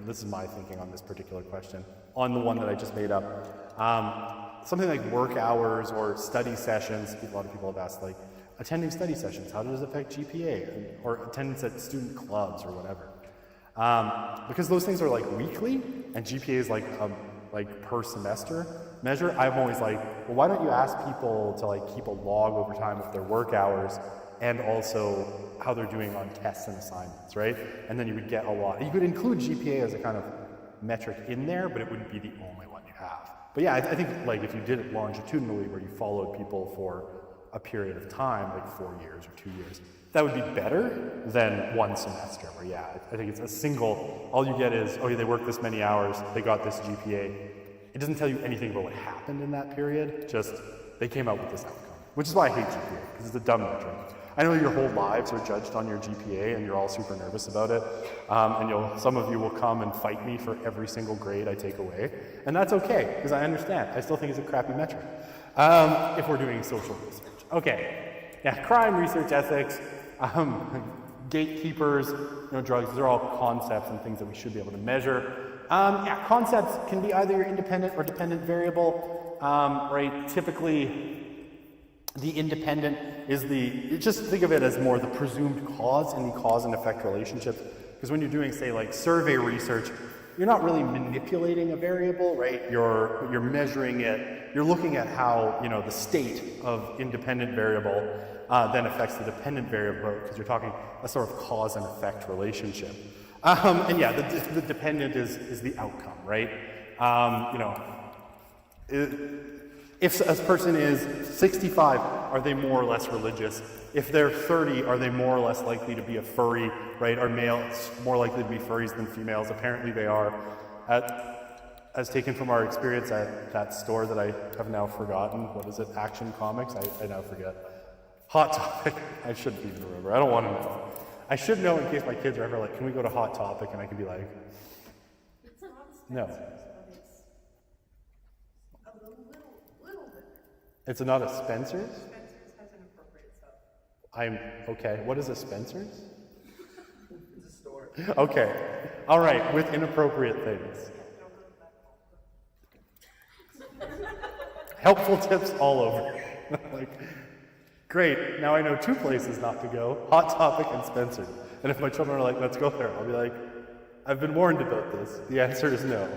this is my thinking on this particular question, on the one that I just made up. Something like work hours or study sessions, a lot of people have asked, attending study sessions, how does it affect GPA? Or attendance at student clubs or whatever. Because those things are like weekly, and GPA is like per semester measure. I'm always like, well, why don't you ask people to like keep a log over time of their work hours and also how they're doing on tests and assignments, right? And then you would get a lot. You could include GPA as a kind of metric in there, but it wouldn't be the only one you have. But yeah, I think like if you did it longitudinally where you followed people for a period of time, like 4 years or 2 years, that would be better than one semester where, yeah, I think it's a single, all you get is, oh yeah, they worked this many hours, they got this GPA. It doesn't tell you anything about what happened in that period, just they came out with this outcome, which is why I hate GPA, because it's a dumb metric. I know your whole lives are judged on your GPA and you're all super nervous about it, and some of you will come and fight me for every single grade I take away, and that's okay, because I understand. I still think it's a crappy metric, if we're doing social research. Okay, yeah, crime, research ethics, gatekeepers, drugs, these are all concepts and things that we should be able to measure. Yeah, concepts can be either your independent or dependent variable, right? Typically, the independent is just think of it as more the presumed cause in the cause and effect relationships. Because when you're doing, say, like survey research, you're not really manipulating a variable, right? You're measuring it, you're looking at how, the state of independent variable then affects the dependent variable, because you're talking a sort of cause and effect relationship. And yeah, the dependent is the outcome, right? If a person is 65, are they more or less religious? If they're 30, are they more or less likely to be a furry, right? Are males more likely to be furries than females? Apparently they are. As taken from our experience at that store that I have now forgotten, what is it, Action Comics? I now forget. Hot Topic. I shouldn't even remember. I don't want to know. I should know in case my kids are ever like, can we go to Hot Topic? And I can be like, no. It's not a Spencer's?
Spencer's has inappropriate stuff.
I'm okay. What is a Spencer's?
It's a store.
Okay. All right. With inappropriate things. Helpful tips all over. Like, great. Now I know 2 places not to go: Hot Topic and Spencer's. And if my children are like, let's go there, I'll be like, I've been warned about this. The answer is no.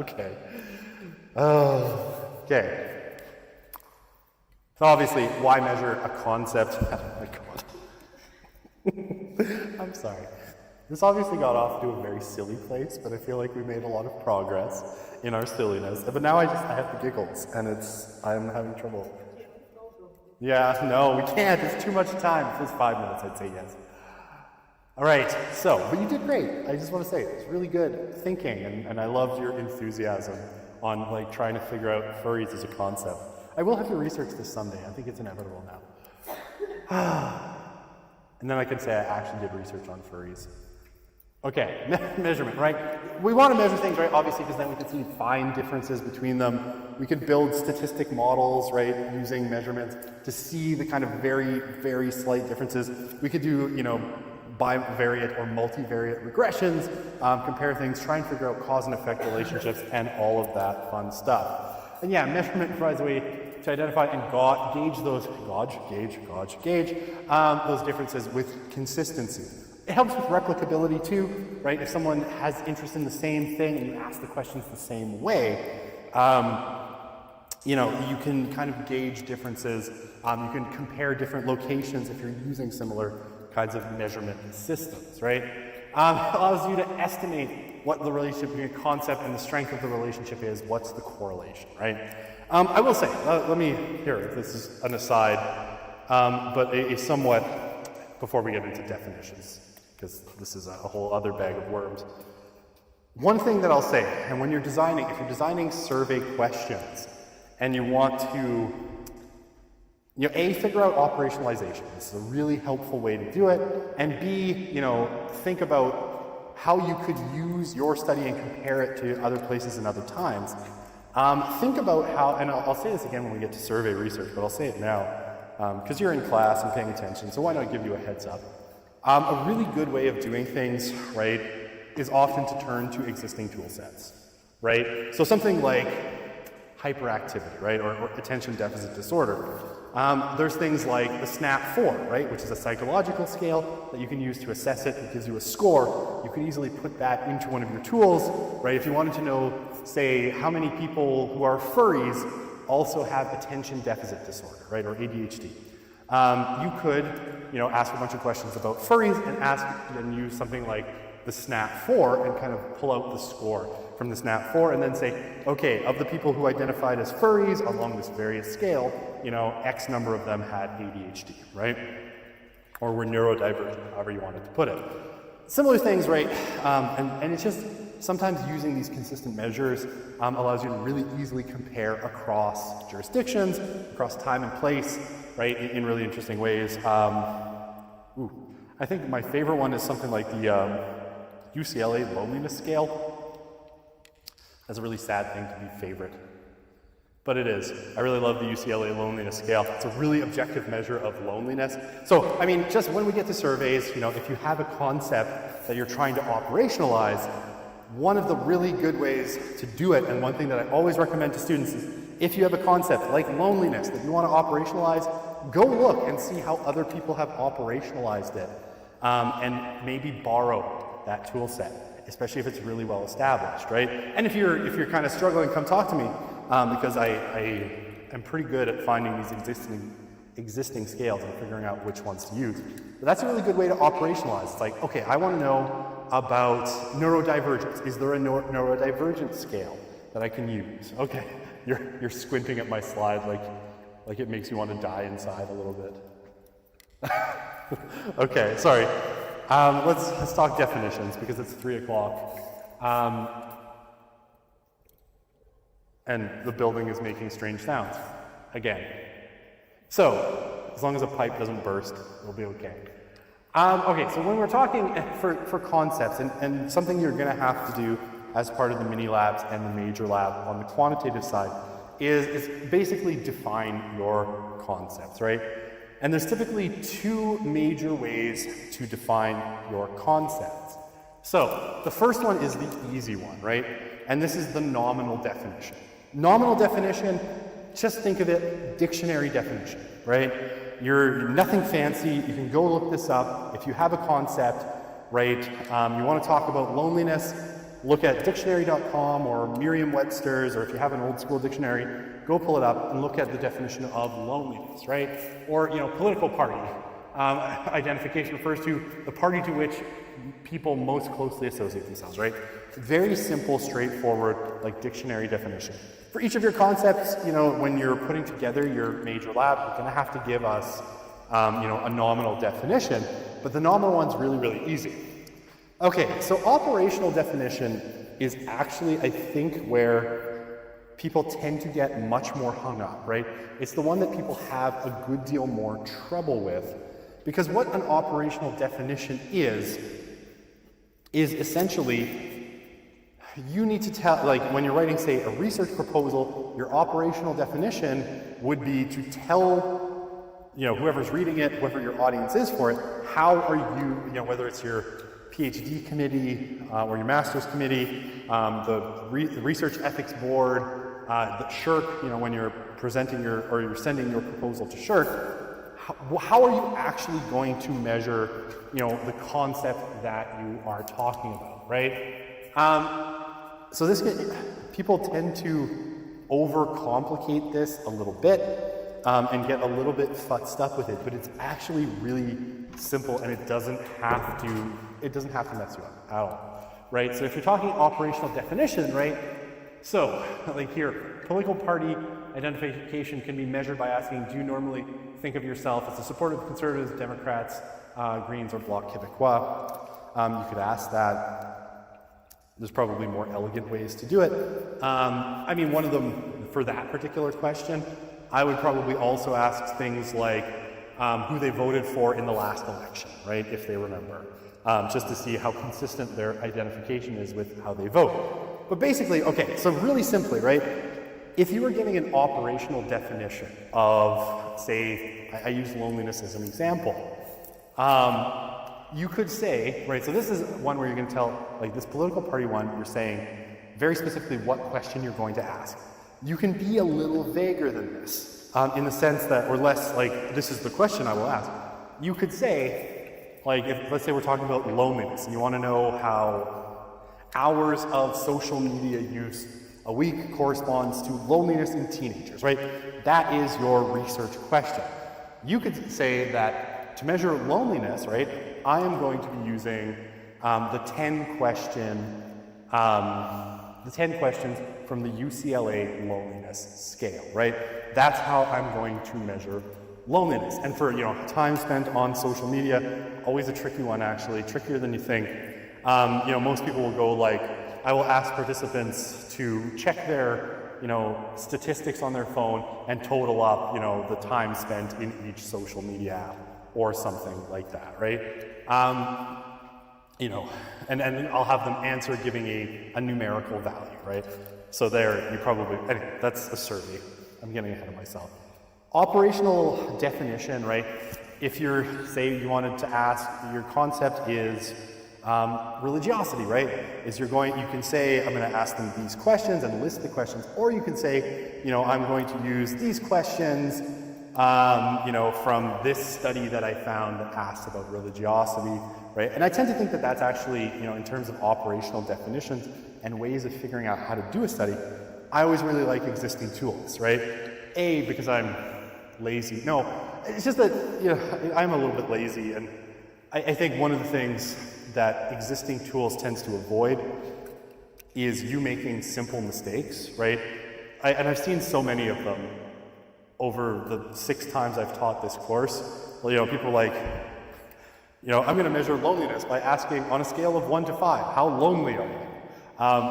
Okay. Oh. Okay. So obviously, why measure a concept? Oh my God. I'm sorry. This obviously got off to a very silly place, but I feel like we made a lot of progress in our silliness. But now I have the giggles, and I'm having trouble. Yeah, no, we can't. It's too much time. If it was 5 minutes, I'd say yes. All right, but you did great. I just want to say, it's really good thinking, and I loved your enthusiasm on like trying to figure out furries as a concept. I will have to research this someday. I think it's inevitable now. And then I can say I actually did research on furries. Okay, measurement, right? We want to measure things, right? Obviously, because then we can find differences between them. We could build statistic models, right, using measurements to see the kind of very, very slight differences. We could do, bivariate or multivariate regressions, compare things, try and figure out cause and effect relationships, and all of that fun stuff. And yeah, measurement provides a way to identify and gauge those differences with consistency. It helps with replicability too, right? If someone has interest in the same thing and you ask the questions the same way, you can kind of gauge differences. You can compare different locations if you're using similar kinds of measurement systems, right? It allows you to estimate what the relationship between a concept and the strength of the relationship is. What's the correlation, right? I will say, this is an aside, but a somewhat, before we get into definitions, because this is a whole other bag of worms. One thing that I'll say, and when you're designing, if you're designing survey questions, and you want to, A, figure out operationalization. This is a really helpful way to do it, and B, think about how you could use your study and compare it to other places and other times. Think about how, and I'll say this again when we get to survey research, but I'll say it now, because you're in class and paying attention, so why not give you a heads up? A really good way of doing things, right, is often to turn to existing tool sets, right? So something like hyperactivity, right, or attention deficit disorder. There's things like the SNAP-4, right, which is a psychological scale that you can use to assess it. It gives you a score. You can easily put that into one of your tools, right? If you wanted to know, say, how many people who are furries also have attention deficit disorder, right, or ADHD. You could, ask a bunch of questions about furries and use something like the SNAP-4 and kind of pull out the score from the SNAP-4 and then say, okay, of the people who identified as furries along this various scale, X number of them had ADHD, right? Or were neurodivergent, however you wanted to put it. Similar things, right? And it's just sometimes using these consistent measures allows you to really easily compare across jurisdictions, across time and place, right, in really interesting ways. I think my favorite one is something like the UCLA loneliness scale. That's a really sad thing to be favorite, but it is. I really love the UCLA loneliness scale. It's a really objective measure of loneliness. So, I mean, just when we get to surveys, if you have a concept that you're trying to operationalize, one of the really good ways to do it, and one thing that I always recommend to students is, if you have a concept like loneliness that you want to operationalize, go look and see how other people have operationalized it, and maybe borrow that tool set, especially if it's really well established, right? And if you're kind of struggling, come talk to me, because I am pretty good at finding these existing scales and figuring out which ones to use. But that's a really good way to operationalize. It's like, okay, I want to know about neurodivergence. Is there a neurodivergence scale that I can use? Okay, you're squinting at my slide like it makes you want to die inside a little bit. Okay, sorry. Let's talk definitions because it's 3 o'clock. And the building is making strange sounds again. So, as long as a pipe doesn't burst, we'll be okay. Okay, so when we're talking for concepts, and something you're going to have to do as part of the mini labs and the major lab on the quantitative side is basically define your concepts, right? And there's typically 2 major ways to define your concepts. So the first one is the easy one, right? And this is the nominal definition. Nominal definition, just think of it, dictionary definition, right? You're nothing fancy. You can go look this up. If you have a concept, right, you want to talk about loneliness, look at dictionary.com or Merriam-Webster's, or if you have an old school dictionary, go pull it up and look at the definition of loneliness, right? Or, political party. Identification refers to the party to which people most closely associate themselves, right? Very simple, straightforward, like dictionary definition. For each of your concepts, when you're putting together your major lab, you're going to have to give us, a nominal definition, but the nominal one's really, really easy. Okay, so operational definition is actually, I think, where people tend to get much more hung up, right? It's the one that people have a good deal more trouble with, because what an operational definition is essentially, you need to tell, like when you're writing, say, a research proposal, your operational definition would be to tell, whoever's reading it, whoever your audience is for it, how are you, whether it's your PhD committee or your master's committee, the research ethics board, the SHRC, when you're presenting you're sending your proposal to SHRC, how are you actually going to measure, the concept that you are talking about, right? So people tend to overcomplicate this a little bit and get a little bit futzed up with it, but it's actually really simple, and it doesn't have to mess you up at all, right? So if you're talking operational definition, right? So, like here, political party identification can be measured by asking, do you normally think of yourself as a supporter of Conservatives, Democrats, Greens, or Bloc Québécois? You could ask that. There's probably more elegant ways to do it. One of them, for that particular question, I would probably also ask things like who they voted for in the last election, right, if they remember, just to see how consistent their identification is with how they vote. But basically, okay, so really simply, right, if you were giving an operational definition of, say, I use loneliness as an example, you could say, right, so this is one where you're going to tell, like this political party one, you're saying very specifically what question you're going to ask. You can be a little vaguer than this. in the sense that, or less like, this is the question I will ask. You could say, like, if, let's say we're talking about loneliness, and you want to know how hours of social media use a week corresponds to loneliness in teenagers, right? That is your research question. You could say that to measure loneliness, right, I am going to be using the 10 questions from the UCLA loneliness scale, right? That's how I'm going to measure loneliness. And for, time spent on social media, always a tricky one actually, trickier than you think. Most people will go like, I will ask participants to check their, statistics on their phone and total up, the time spent in each social media app or something like that, right? And I'll have them answer giving a numerical value, right? So there, you probably, anyway, that's a survey. I'm getting ahead of myself. Operational definition, right? If you're, say you wanted to ask, your concept is religiosity, right? You can say, I'm going to ask them these questions and list the questions, or you can say, I'm going to use these questions, from this study that I found that asked about religiosity, right? And I tend to think that that's actually, in terms of operational definitions and ways of figuring out how to do a study, I always really like existing tools, right? A, because I'm lazy. No, it's just that, I'm a little bit lazy, and I think one of the things that existing tools tends to avoid is you making simple mistakes, right? And I've seen so many of them over the 6 times I've taught this course. Well, people are like, I'm going to measure loneliness by asking on a scale of 1 to 5, how lonely are you?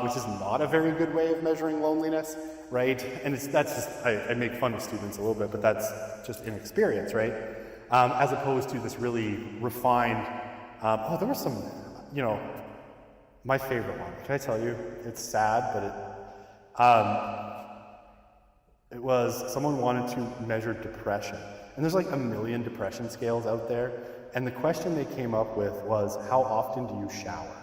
Which is not a very good way of measuring loneliness, right? And that's just, I make fun of students a little bit, but that's just inexperience, right? As opposed to this really refined, there was some, my favorite one. Can I tell you? It's sad, but it was, someone wanted to measure depression. And there's like a million depression scales out there. And the question they came up with was, how often do you shower?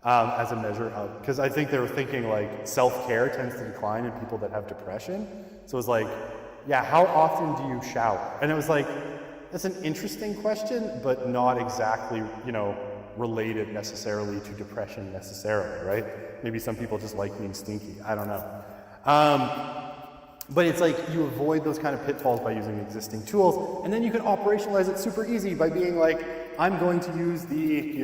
As a measure of, because I think they were thinking like self-care tends to decline in people that have depression. So it was like, yeah, how often do you shower? And it was like, that's an interesting question, but not exactly, related necessarily to depression necessarily, right? Maybe some people just like being stinky. I don't know. But it's like you avoid those kind of pitfalls by using existing tools, and then you can operationalize it super easy by being like, I'm going to use the,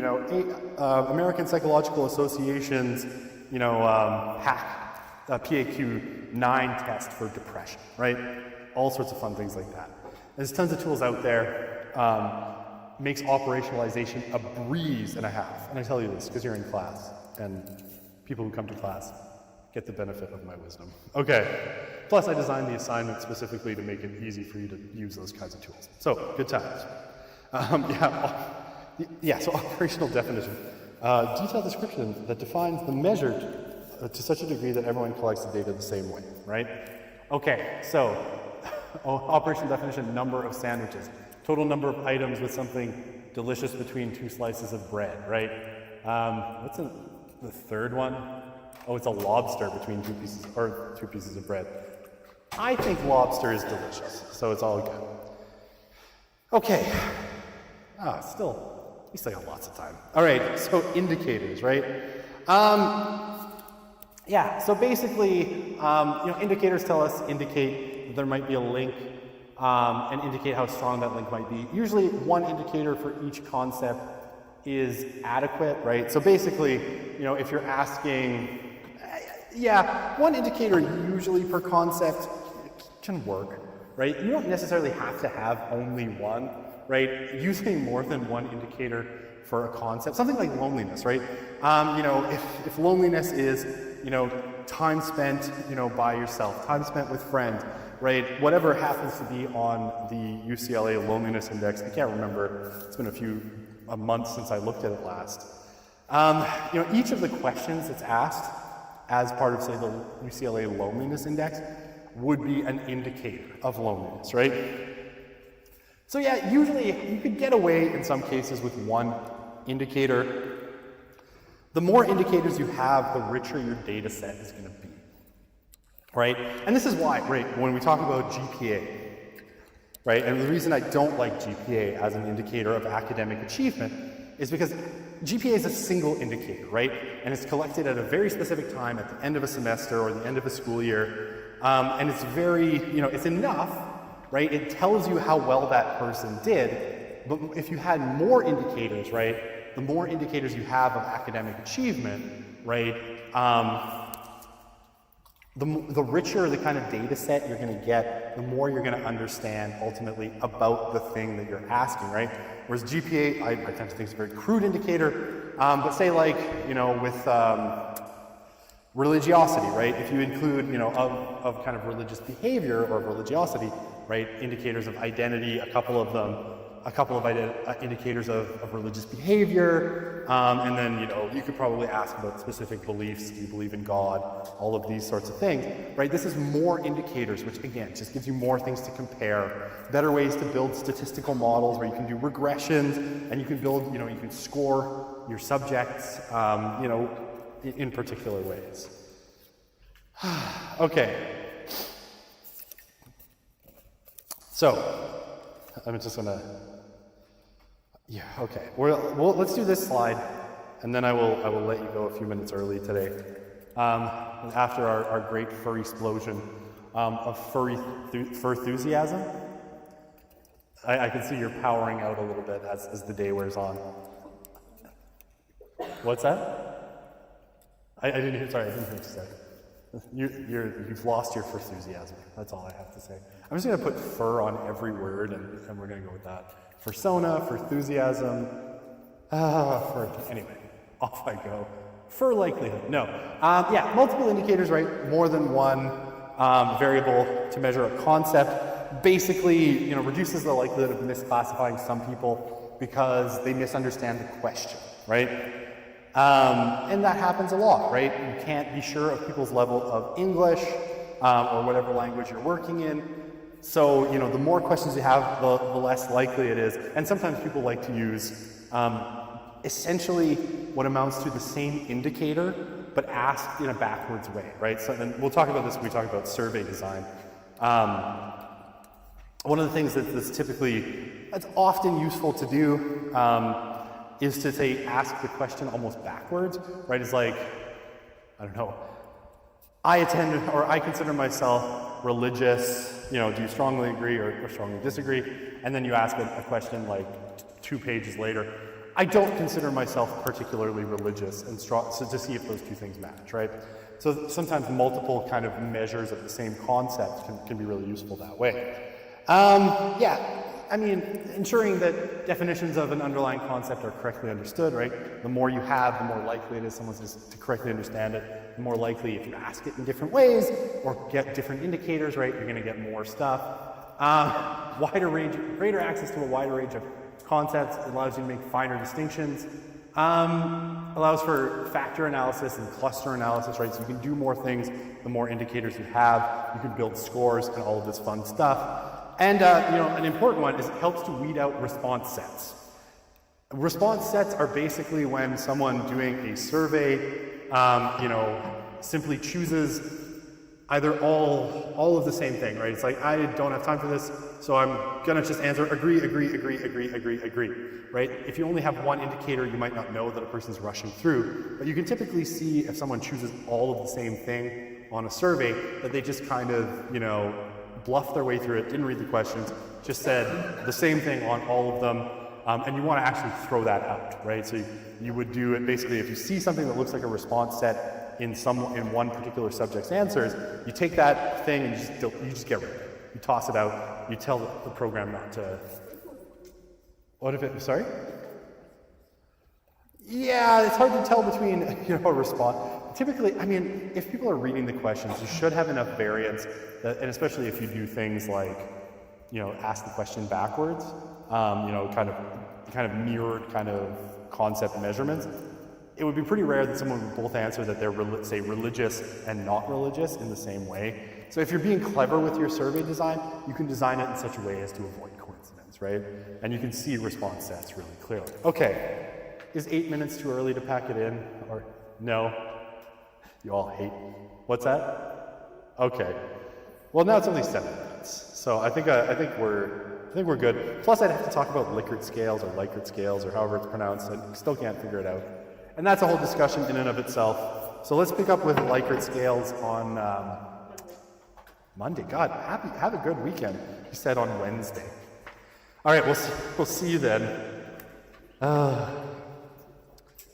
American Psychological Association's, PAQ-9 test for depression, right? All sorts of fun things like that. There's tons of tools out there. Makes operationalization a breeze and a half. And I tell you this because you're in class, and people who come to class get the benefit of my wisdom. Okay. Plus, I designed the assignment specifically to make it easy for you to use those kinds of tools. So, good times. So operational definition. Detailed description that defines the measure to such a degree that everyone collects the data the same way, right? Okay, so operational definition, number of sandwiches. Total number of items with something delicious between 2 slices of bread, right? What's the third one? Oh, it's a lobster between 2 pieces of bread. I think lobster is delicious, so it's all good. Okay. Still, we still got lots of time. All right, so indicators, right? So basically, indicators indicate there might be a link and indicate how strong that link might be. Usually one indicator for each concept is adequate, right? So basically, if you're asking, one indicator usually per concept can work, right? You don't necessarily have to have only one, right? Using more than one indicator for a concept, something like loneliness, right? If loneliness is, time spent, by yourself, time spent with friends, right? Whatever happens to be on the UCLA Loneliness Index, I can't remember. It's been a month since I looked at it last. Each of the questions that's asked as part of, say, the UCLA Loneliness Index would be an indicator of loneliness, right? So usually you could get away in some cases with one indicator. The more indicators you have, the richer your data set is going to be, right? And this is why, right, when we talk about GPA, right, and the reason I don't like GPA as an indicator of academic achievement is because GPA is a single indicator, right? And it's collected at a very specific time at the end of a semester or the end of a school year. And it's very, it's enough, right? It tells you how well that person did. But if you had more indicators, right, the more indicators you have of academic achievement, right, the richer the kind of data set you're going to get, the more you're going to understand ultimately about the thing that you're asking, right? Whereas GPA, I tend to think it's a very crude indicator, but say like, with religiosity, right? If you include, of kind of religious behavior or religiosity, right? Indicators of identity, a couple of indicators of religious behavior, and then, you could probably ask about specific beliefs. Do you believe in God? All of these sorts of things, right? This is more indicators, which again, just gives you more things to compare, better ways to build statistical models where you can do regressions, and you can build, you can score your subjects, in particular ways. Okay. So, I'm just gonna, okay. Well, let's do this slide, and then I will let you go a few minutes early today. After our great furry explosion of fur enthusiasm, I can see you're powering out a little bit as the day wears on. What's that? I didn't hear. Sorry, I didn't hear what you said. You've lost your fur enthusiasm. That's all I have to say. I'm just going to put fur on every word, and we're going to go with that. Persona, for enthusiasm, anyway, off I go. For likelihood, no. Multiple indicators, right? More than one variable to measure a concept. Basically, reduces the likelihood of misclassifying some people because they misunderstand the question, right? And that happens a lot, right? You can't be sure of people's level of English or whatever language you're working in. So, the more questions you have, the less likely it is. And sometimes people like to use essentially what amounts to the same indicator, but asked in a backwards way, right? So, and we'll talk about this when we talk about survey design. One of the things that's often useful to do is to say, ask the question almost backwards, right? It's like, I don't know, I consider myself religious, do you strongly agree or strongly disagree? And then you ask a question like 2 pages later, I don't consider myself particularly religious and strong, so to see if those two things match, right? So sometimes multiple kind of measures of the same concept can be really useful that way. Ensuring that definitions of an underlying concept are correctly understood, right? The more you have, the more likely it is someone to correctly understand it. The more likely, if you ask it in different ways or get different indicators, right, you're going to get more stuff. Greater access to a wider range of concepts allows you to make finer distinctions. Allows for factor analysis and cluster analysis, right? So you can do more things the more indicators you have. You can build scores and all of this fun stuff. And, an important one is it helps to weed out response sets. Response sets are basically when someone doing a survey, simply chooses either all of the same thing, right? It's like, I don't have time for this, so I'm gonna just answer agree, right? If you only have one indicator, you might not know that a person's rushing through, but you can typically see if someone chooses all of the same thing on a survey, that they just kind of, bluffed their way through it, didn't read the questions, just said the same thing on all of them, and you want to actually throw that out, right? So you would do it basically if you see something that looks like a response set in one particular subject's answers, you take that thing and you just get rid of it. You toss it out. You tell the program not to. What if it? Sorry. Yeah, it's hard to tell between a response. Typically, if people are reading the questions, you should have enough variance, and especially if you do things like, ask the question backwards, kind of mirrored kind of concept measurements. It would be pretty rare that someone would both answer that they're, say, religious and not religious in the same way. So if you're being clever with your survey design, you can design it in such a way as to avoid coincidence, right? And you can see response sets really clearly. Okay. Is 8 minutes too early to pack it in? Or no? You all hate. What's that? Okay. Well, now it's only 7 minutes, so I think we're good. Plus, I'd have to talk about Likert scales or Likert scales or however it's pronounced. I still can't figure it out, and that's a whole discussion in and of itself. So let's pick up with Likert scales on Monday. God, have a good weekend. He said on Wednesday. All right, we'll see you then.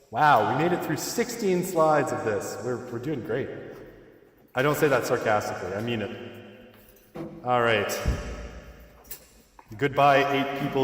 Wow, we made it through 16 slides of this. We're doing great. I don't say that sarcastically, I mean it. All right. Goodbye, 8 people.